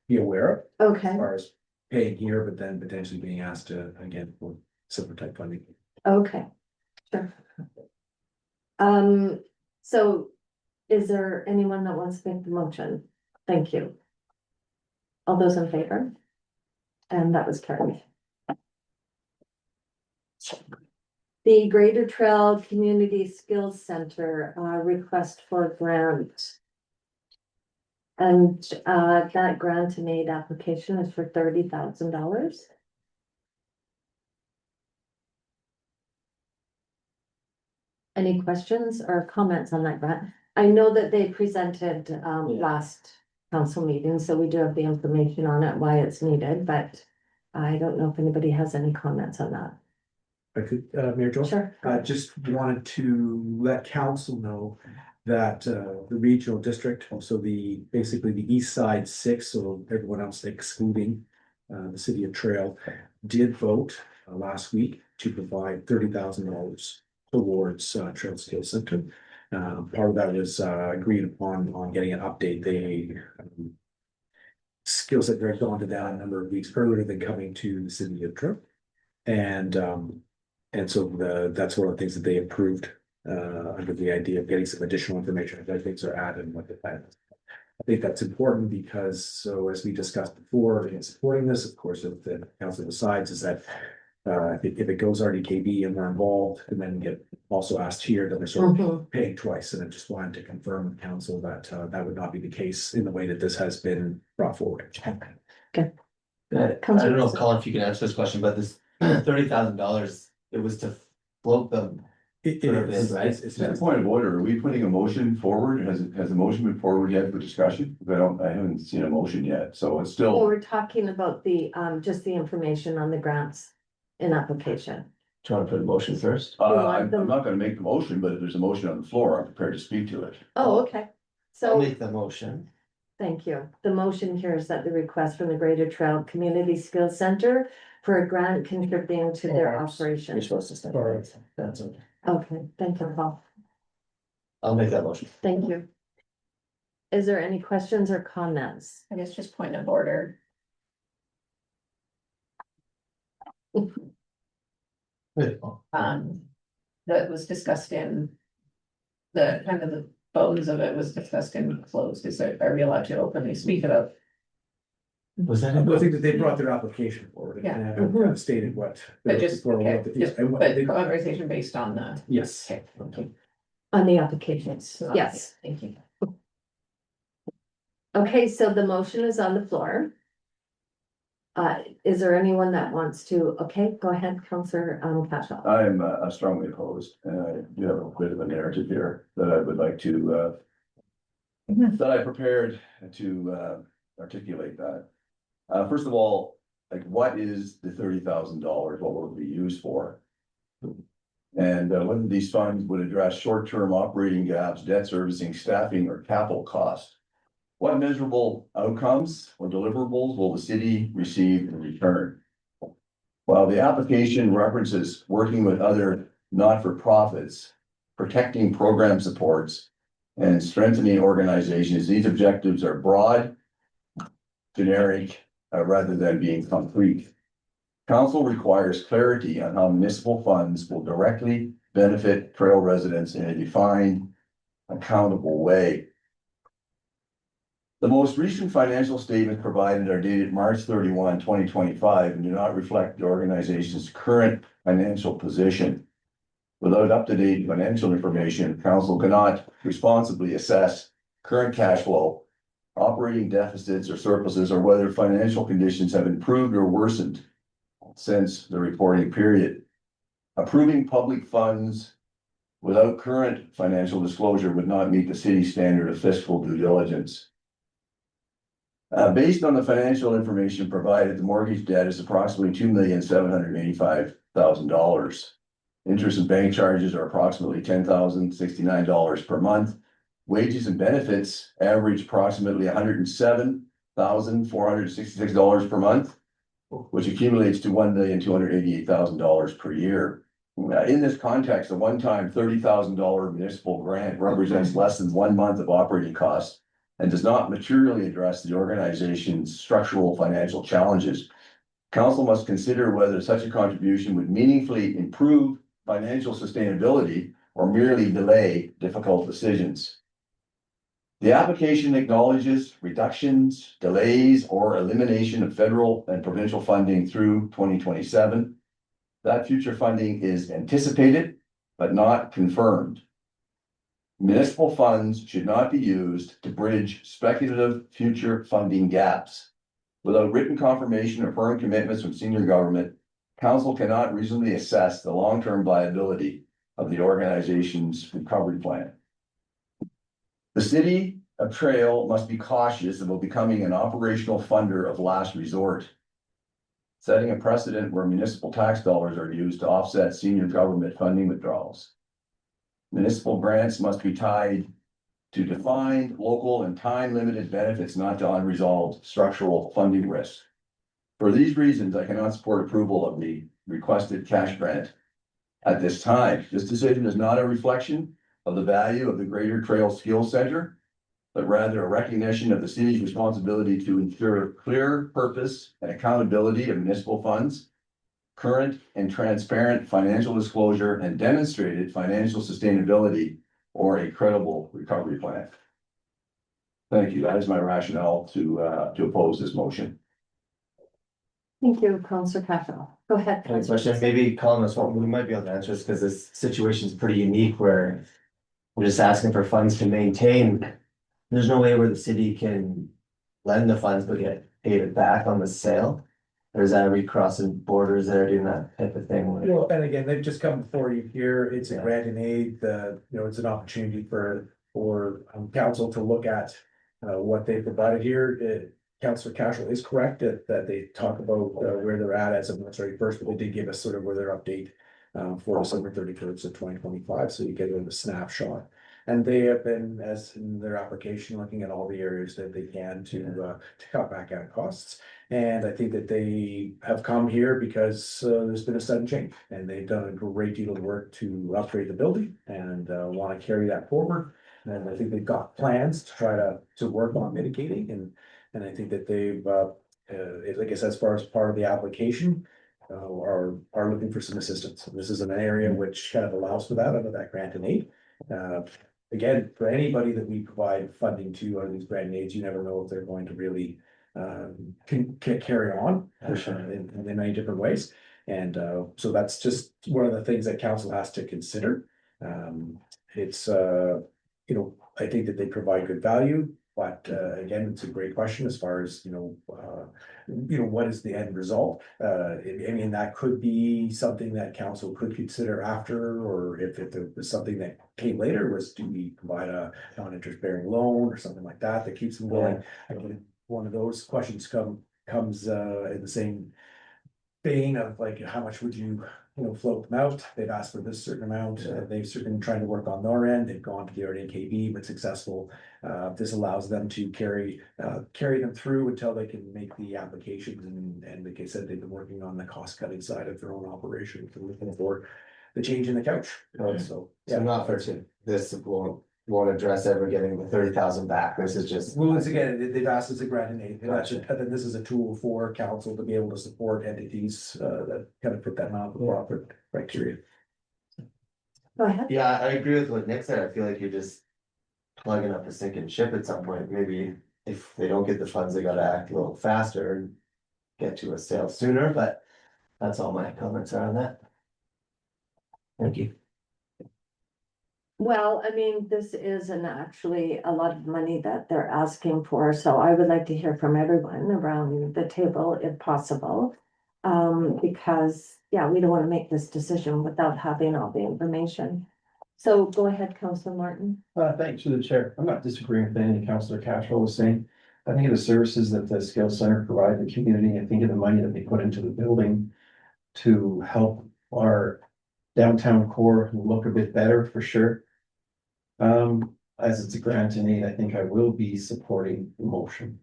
Speaker 6: be aware of
Speaker 1: Okay.
Speaker 6: as far as paying here, but then potentially being asked to, again, for similar type funding.
Speaker 1: Okay. Sure. So is there anyone that wants to make the motion? Thank you. All those in favor? And that was carried. The Greater Trail Community Skills Center request for grant. And that grant and aid application is for $30,000. Any questions or comments on that grant? I know that they presented last council meeting, so we do have the information on it, why it's needed, but I don't know if anybody has any comments on that.
Speaker 6: I could, Mayor Joe?
Speaker 1: Sure.
Speaker 6: I just wanted to let council know that the regional district, so basically the East Side 6, so everyone else excluding the city of Trail, did vote last week to provide $30,000 towards Trail Skills Center. Part of that was agreed upon on getting an update. They skill set had gone to that a number of weeks earlier than coming to the city of Trail. And so that's one of the things that they approved under the idea of getting some additional information as things are added and what the plan is. I think that's important because, so as we discussed before, in supporting this, of course, if the council decides is that if it goes RDKB and we're involved and then get also asked here, then they're sort of paying twice. And I just wanted to confirm with council that that would not be the case in the way that this has been brought forward.
Speaker 1: Okay.
Speaker 5: I don't know, Colin, if you can answer this question, but this $30,000, it was to float them.
Speaker 4: It's a point of order. Are we putting a motion forward? Has the motion been forward yet for discussion? I haven't seen a motion yet, so it's
Speaker 1: Well,
Speaker 4: still.
Speaker 1: we're talking about the just the information on the grants in application.
Speaker 5: Do you want to put a motion first?
Speaker 4: I'm not gonna make the motion, but if there's a motion on the floor, I'm prepared to speak to it.
Speaker 1: Oh, okay.
Speaker 5: I'll
Speaker 1: So
Speaker 5: make the motion.
Speaker 1: thank you. The motion here is that the request from the Greater Trail Community Skills Center for a grant contributing to their
Speaker 5: You're
Speaker 1: operation.
Speaker 5: supposed to step. That's okay.
Speaker 1: Okay, thank you, Paul.
Speaker 5: I'll make that motion.
Speaker 1: Thank you. Is there any questions or comments?
Speaker 7: I guess just point of order. That was discussed in the kind of the bones of it was discussed in closed. Are we allowed to openly speak about?
Speaker 5: Was that?
Speaker 6: I think that they brought their application forward
Speaker 7: Yeah.
Speaker 6: and haven't stated what.
Speaker 7: But just,
Speaker 6: for
Speaker 7: okay,
Speaker 6: what the-
Speaker 7: just,
Speaker 6: and what
Speaker 7: but
Speaker 6: they-
Speaker 7: conversation based on the.
Speaker 6: Yes.
Speaker 7: Okay, thank you.
Speaker 1: On the applications, yes.
Speaker 7: Thank you.
Speaker 1: Okay, so the motion is on the floor. Is there anyone that wants to, okay, go ahead, Counselor Cashel.
Speaker 4: I'm strongly opposed, and I do have a bit of a narrative here that I would like to that I prepared to articulate that. First of all, like, what is the $30,000? What will it be used for? And whether these funds would address short-term operating gaps, debt servicing, staffing, or capital costs. What measurable outcomes or deliverables will the city receive in return? While the application references working with other not-for-profits, protecting program supports, and strengthening organizations, these objectives are broad, generic, rather than being concrete. Council requires clarity on how municipal funds will directly benefit trail residents in a defined, accountable way. The most recent financial statements provided are dated March 31, 2025, and do not reflect the organization's current financial position. Without up-to-date financial information, council cannot responsibly assess current cash flow, operating deficits or surpluses, or whether financial conditions have improved or worsened since the reporting period. Approving public funds without current financial disclosure would not meet the city's standard of fiscal due diligence. Based on the financial information provided, the mortgage debt is approximately $2,785,000. Interest and bank charges are approximately $10,069 per month. Wages and benefits average approximately $107,466 per month, which accumulates to $1,288,000 per year. In this context, a one-time $30,000 municipal grant represents less than 1 month of operating costs and does not materially address the organization's structural financial challenges. Council must consider whether such a contribution would meaningfully improve financial sustainability or merely delay difficult decisions. The application acknowledges reductions, delays, or elimination of federal and provincial funding through 2027. That future funding is anticipated, but not confirmed. Municipal funds should not be used to bridge speculative future funding gaps. Without written confirmation or firm commitments from senior government, council cannot reasonably assess the long-term viability of the organization's recovery plan. The city of Trail must be cautious about becoming an operational funder of last resort, setting a precedent where municipal tax dollars are used to offset senior government funding withdrawals. Municipal grants must be tied to defined, local, and time-limited benefits, not to unresolved structural funding risks. For these reasons, I cannot support approval of the requested cash grant at this time. This decision is not a reflection of the value of the Greater Trail Skills Center, but rather a recognition of the city's responsibility to ensure clear purpose and accountability of municipal funds, current and transparent financial disclosure, and demonstrated financial sustainability or a credible recovery plan. Thank you. That is my rationale to oppose this motion.
Speaker 1: Thank you, Councillor Capital. Go ahead.
Speaker 5: Next question, maybe Colin, we might be able to answer this because this situation is pretty unique where we're just asking for funds to maintain. There's no way where the city can lend the funds but get paid it back on the sale. Or is that recrossing borders that are doing that type of thing?
Speaker 6: Well, and again, they've just come before you here. It's a grant and aid, it's an opportunity for council to look at what they provided here. Councillor Cashel is correct that they talk about where they're at as of March 31st, but they did give us sort of where their update for December 31st of 2025, so you get a snapshot. And they have been, as in their application, looking at all the areas that they can to cut back on costs. And I think that they have come here because there's been a sudden change, and they've done a great deal of work to upgrade the building and want to carry that forward. And I think they've got plans to try to work on mitigating, and I think that they've, I guess as far as part of the application, are looking for some assistance. This is an area which kind of allows for that under that grant and aid. Again, for anybody that we provide funding to on these grant and aids, you never know if they're going to really can carry on in many different ways. And so that's just one of the things that council has to consider. It's I think that they provide good value, but again, it's a great question as far as what is the end result. I mean, that could be something that council could consider after, or if it was something that came later, was do we provide a non-interest bearing loan or something like that keeps them going. I mean, one of those questions comes in the same vein of like, how much would you
Speaker 13: float them out. They've asked for this certain amount. They've certainly been trying to work on their end. They've gone to the RDKB, but successful. This allows them to carry them through until they can make the applications. And like I said, they've been working on the cost cutting side of their own operation. They're looking for the change in the couch. So, yeah.
Speaker 5: So not for this won't address ever getting the 30,000 back. This is just.
Speaker 13: Well, once again, they've asked us to grant an aid, and then this is a tool for council to be able to support entities that kind of put that non-profit criteria.
Speaker 1: Go ahead.
Speaker 5: Yeah, I agree with what Nick said. I feel like you're just plugging up a sinking ship at some point. Maybe if they don't get the funds, they gotta act a little faster and get to a sale sooner, but that's all my comments are on that. Thank you.
Speaker 1: Well, I mean, this isn't actually a lot of money that they're asking for, so I would like to hear from everyone around the table if possible. Because, yeah, we don't want to make this decision without having all the information. So go ahead, Councillor Martin.
Speaker 16: Thanks to the chair. I'm not disagreeing with anything Councillor Cashwell was saying. I think of the services that the Skills Center provide the community. I think of the money that they put into the building to help our downtown core look a bit better for sure. As it's a grant and aid, I think I will be supporting the motion.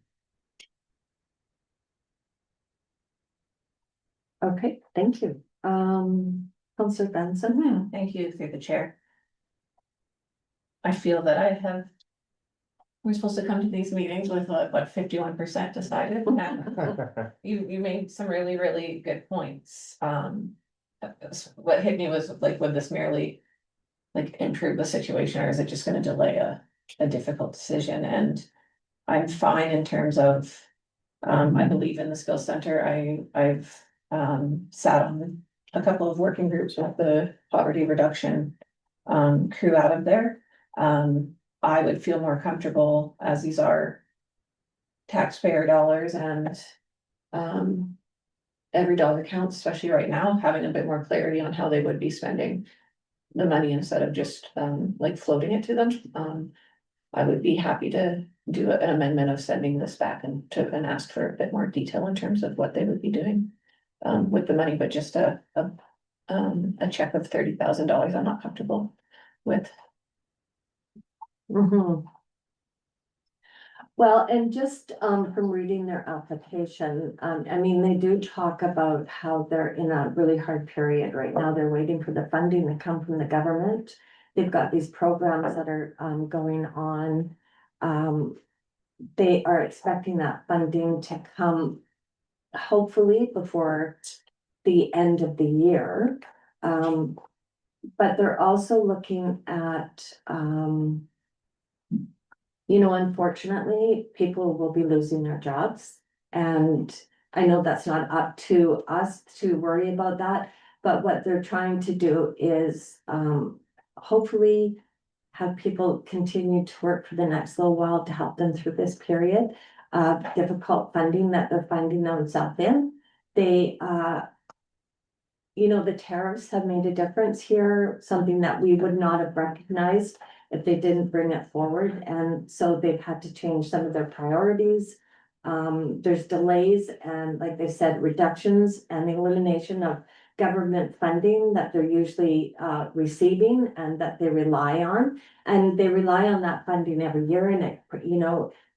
Speaker 1: Okay, thank you. Councillor Benson.
Speaker 7: Thank you through the chair. I feel that we're supposed to come to these meetings with what 51% decided. You made some really, really good points. What hit me was like, would this merely improve the situation, or is it just gonna delay a difficult decision? And I'm fine in terms of, I believe in the Skills Center. I've sat on a couple of working groups with the poverty reduction crew out of there. I would feel more comfortable, as these are taxpayer dollars and every dollar counts, especially right now, having a bit more clarity on how they would be spending the money instead of just floating it to them. I would be happy to do an amendment of sending this back and ask for a bit more detail in terms of what they would be doing with the money, but just a check of $30,000 I'm not comfortable with.
Speaker 1: Well, and just from reading their application, I mean, they do talk about how they're in a really hard period right now. They're waiting for the funding to come from the government. They've got these programs that are going on. They are expecting that funding to come hopefully before the end of the year. But they're also looking at unfortunately, people will be losing their jobs. And I know that's not up to us to worry about that, but what they're trying to do is hopefully have people continue to work for the next little while to help them through this period of difficult funding that they're finding themselves in. They, the tariffs have made a difference here, something that we would not have recognized if they didn't bring it forward. And so they've had to change some of their priorities. There's delays and, like they said, reductions and the elimination of government funding that they're usually receiving and that they rely on. And they rely on that funding every year, and it,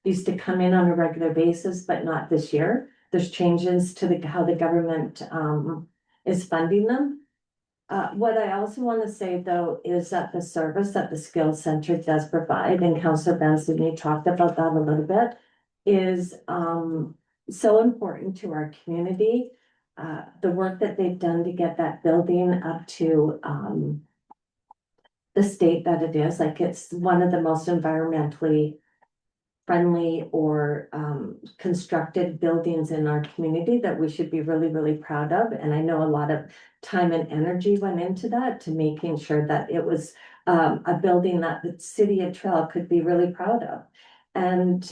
Speaker 1: used to come in on a regular basis, but not this year. There's changes to how the government is funding them. What I also want to say, though, is that the service that the Skills Center does provide, and Councillor Benson, you talked about that a little bit, is so important to our community. The work that they've done to get that building up to the state that it is, it's one of the most environmentally friendly or constructed buildings in our community that we should be really, really proud of. And I know a lot of time and energy went into that, to making sure that it was a building that the city of Trail could be really proud of. And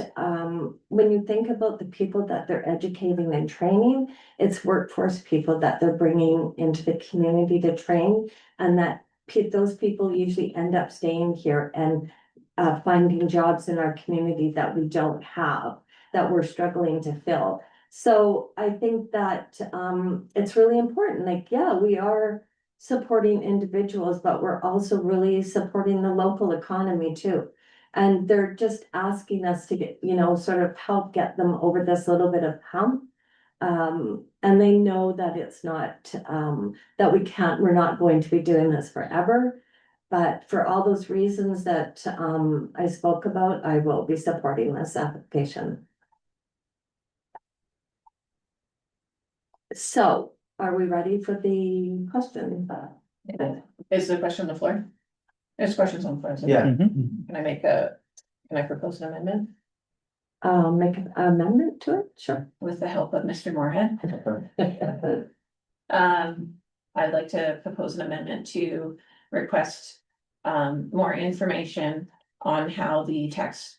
Speaker 1: when you think about the people that they're educating and training, it's workforce people that they're bringing into the community to train, and that those people usually end up staying here and finding jobs in our community that we don't have, that we're struggling to fill. So I think that it's really important. We are supporting individuals, but we're also really supporting the local economy too. And they're just asking us to get, sort of help get them over this little bit of hump. And they know that it's not, that we're not going to be doing this forever. But for all those reasons that, I spoke about, I will be supporting this application. So, are we ready for the question?
Speaker 7: Is the question on the floor? There's questions on the floor.
Speaker 5: Yeah.
Speaker 7: Can I propose an amendment
Speaker 1: Make an amendment to it, sure.
Speaker 7: with the help of Mr. Moorhead? I'd like to propose an amendment to request more information on how the tax.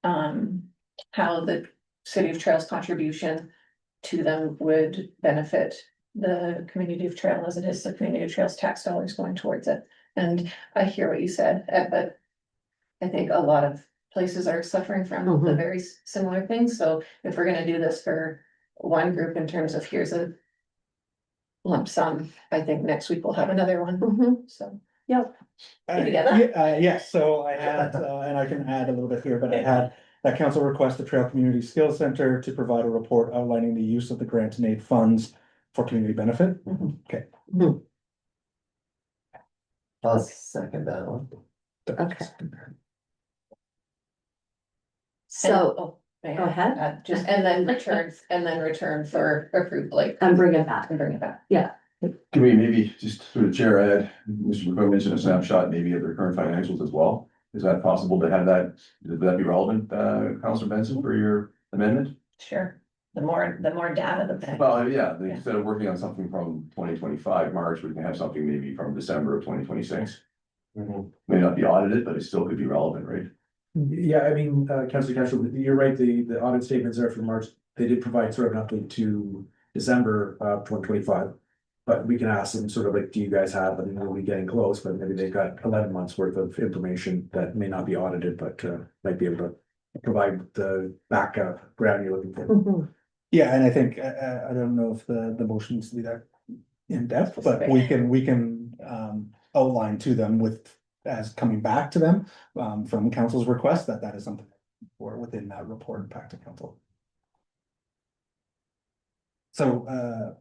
Speaker 7: How the City of Trails contribution to them would benefit the community of Trail as it is the community of Trails tax dollars going towards it. And I hear what you said, but I think a lot of places are suffering from the very similar things. So if we're gonna do this for one group in terms of here's a lump sum, I think next week we'll have another one, so.
Speaker 1: Yep.
Speaker 7: You together?
Speaker 6: Yes, so I had, and I can add a little bit here, but I had that council request the Trail Community Skills Center to provide a report outlining the use of the grant and aid funds for community benefit. Okay.
Speaker 5: I'll second that one.
Speaker 1: Okay. So,
Speaker 7: Go
Speaker 1: ahead.
Speaker 7: Just, and then return for approval, like.
Speaker 1: and bring it back.
Speaker 7: And bring it back.
Speaker 4: Can we maybe just through the chair add, Mr. McCoy mentioned a snapshot maybe of their current financials as well? Is that possible to have that, would that be relevant, Councilor Benson, for your amendment?
Speaker 7: Sure, the more data, the better.
Speaker 4: Well, yeah, instead of working on something from 2025 March, we can have something maybe from December of 2026. May not be audited, but it still could be relevant, right?
Speaker 13: Yeah, I mean, Councilor Castro, you're right, the audit statements are from March, they did provide sort of an update to December of 2025. But we can ask them sort of like, do you guys have, I mean, we'll be getting close, but maybe they've got 11 months worth of information that may not be audited, but might be able to provide the backup ground you're looking for.
Speaker 6: Yeah, and I think, I don't know if the motion needs to be that in depth, but we can outline to them as coming back to them from council's request, that is something for within that report back to council. So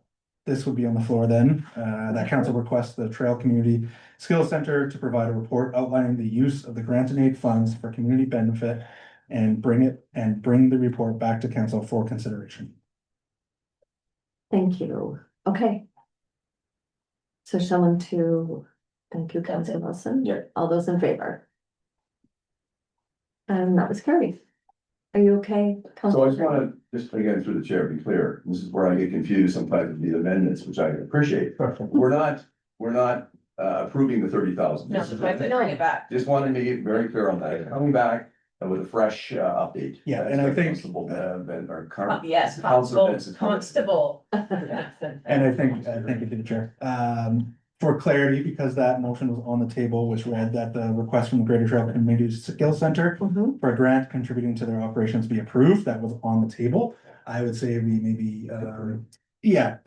Speaker 6: this would be on the floor then, that council requests the Trail Community Skills Center to provide a report outlining the use of the grant and aid funds for community benefit and bring the report back to council for consideration.
Speaker 1: Thank you. Okay. So thank you, Councilor Wilson.
Speaker 5: Yeah.
Speaker 1: All those in favor? And that was carried. Are you okay?
Speaker 4: So I just wanna, just again, through the chair, be clear, this is where I get confused sometimes with the amendments, which I appreciate. We're not approving the 30,000.
Speaker 7: No, I bring it back.
Speaker 4: Just wanted to make it very clear on that, coming back with a fresh update.
Speaker 6: Yeah, and I think-
Speaker 4: Constable, or current.
Speaker 7: Yes,
Speaker 4: Councilor
Speaker 7: constable.
Speaker 6: And I think you did, Chair. For clarity, because that motion was on the table, which read that the request from the Greater Trail Community Skills Center for a grant contributing to their operations be approved, that was on the table. I would say we maybe,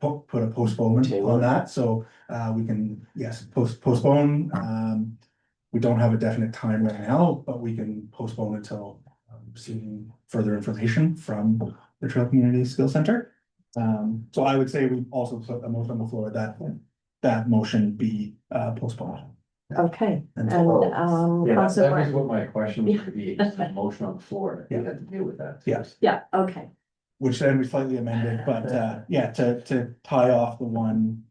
Speaker 6: put a postponement on that, so we can, yes, postpone. We don't have a definite time right now, but we can postpone until receiving further information from the Trail Community Skills Center. So I would say we also put a motion on the floor that motion be postponed.
Speaker 1: Okay, and
Speaker 16: Yeah,
Speaker 1: Councilor
Speaker 16: that was
Speaker 1: Martin.
Speaker 16: what my question was gonna be, is the motion on the floor, you had to deal with that.
Speaker 6: Yes.
Speaker 1: Yeah, okay,
Speaker 6: Which then we slightly amended, but to tie off the one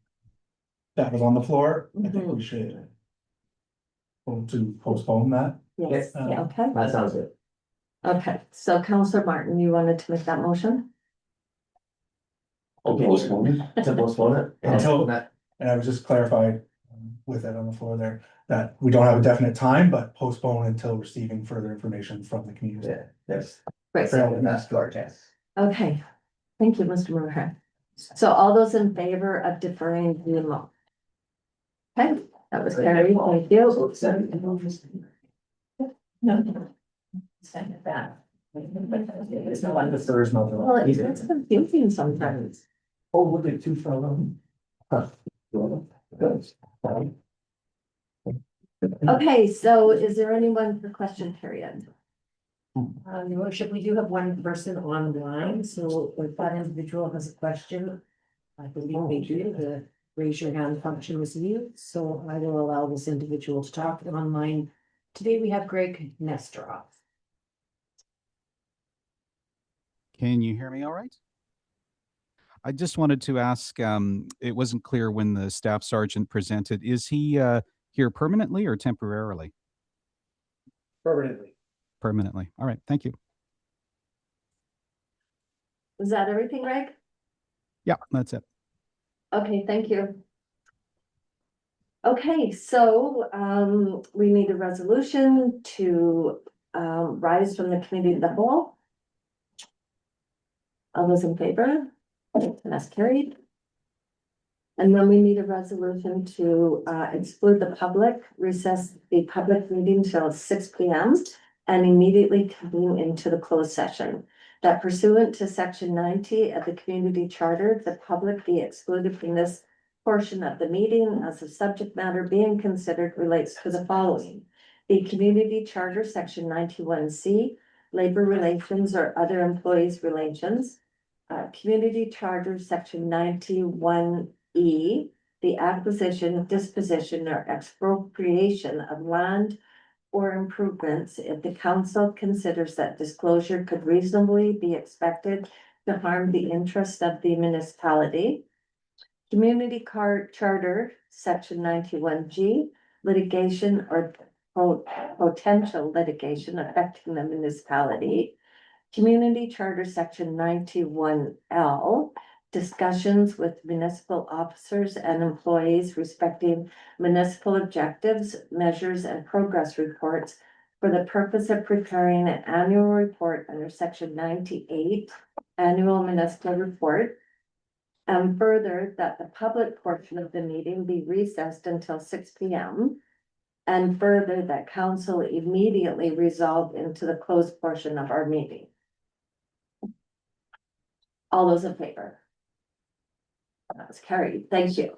Speaker 6: that was on the floor, I think we should vote to postpone that.
Speaker 1: yes, okay,
Speaker 5: That sounds good.
Speaker 1: okay, so Councilor Martin, you wanted to make that motion?
Speaker 5: Okay, to postpone it.
Speaker 6: Until-
Speaker 5: That-
Speaker 6: And I was just clarified with that on the floor there, that we don't have a definite time, but postpone until receiving further information from the community.
Speaker 5: Yeah, yes.
Speaker 1: Great,
Speaker 6: Trail
Speaker 5: That's gorgeous.
Speaker 1: okay, thank you, Mr. Moorhead. So all those in favor of deferring the amount? Okay, that was carried, thank you.
Speaker 7: No. Send it back. There's no one.
Speaker 16: If there is no.
Speaker 1: Well, it's confusing sometimes.
Speaker 16: Oh, look at two fellow.
Speaker 1: Okay, so is there anyone for question period?
Speaker 14: Your worship, we do have one person online, so if that individual has a question, I believe they do, the raise your hand function is used, so I will allow this individual to talk online. Today we have Greg Nesteroff.
Speaker 17: Can you hear me all right? I just wanted to ask, it wasn't clear when the staff sergeant presented. Is he here permanently or temporarily?
Speaker 13: Permanently.
Speaker 17: Permanently. All right, thank you.
Speaker 1: Was that everything, Greg?
Speaker 17: Yeah, that's it.
Speaker 1: Okay, thank you. Okay, so we need a resolution to rise from the committee of the whole. All those in favor? That's carried. And then we need a resolution to exclude the public, recess the public meeting till 6 p.m. and immediately convene into the closed session. That pursuant to section 90 of the community charter, the public be excluded from this portion of the meeting as the subject matter being considered relates to the following. The community charter, section 91C, labor relations or other employees' relations. Community charter, section 91E, the acquisition, disposition, or expropriation of land or improvements if the council considers that disclosure could reasonably be expected to harm the interest of the municipality. Community charter, section 91G, litigation or potential litigation affecting the municipality. Community charter, section 91L, discussions with municipal officers and employees respecting municipal objectives, measures, and progress reports for the purpose of preparing an annual report under section 98, annual municipal report. And further, that the public portion of the meeting be recessed until 6 p.m. And further, that council immediately resolve into the closed portion of our meeting. All those in favor? That's carried. Thank you.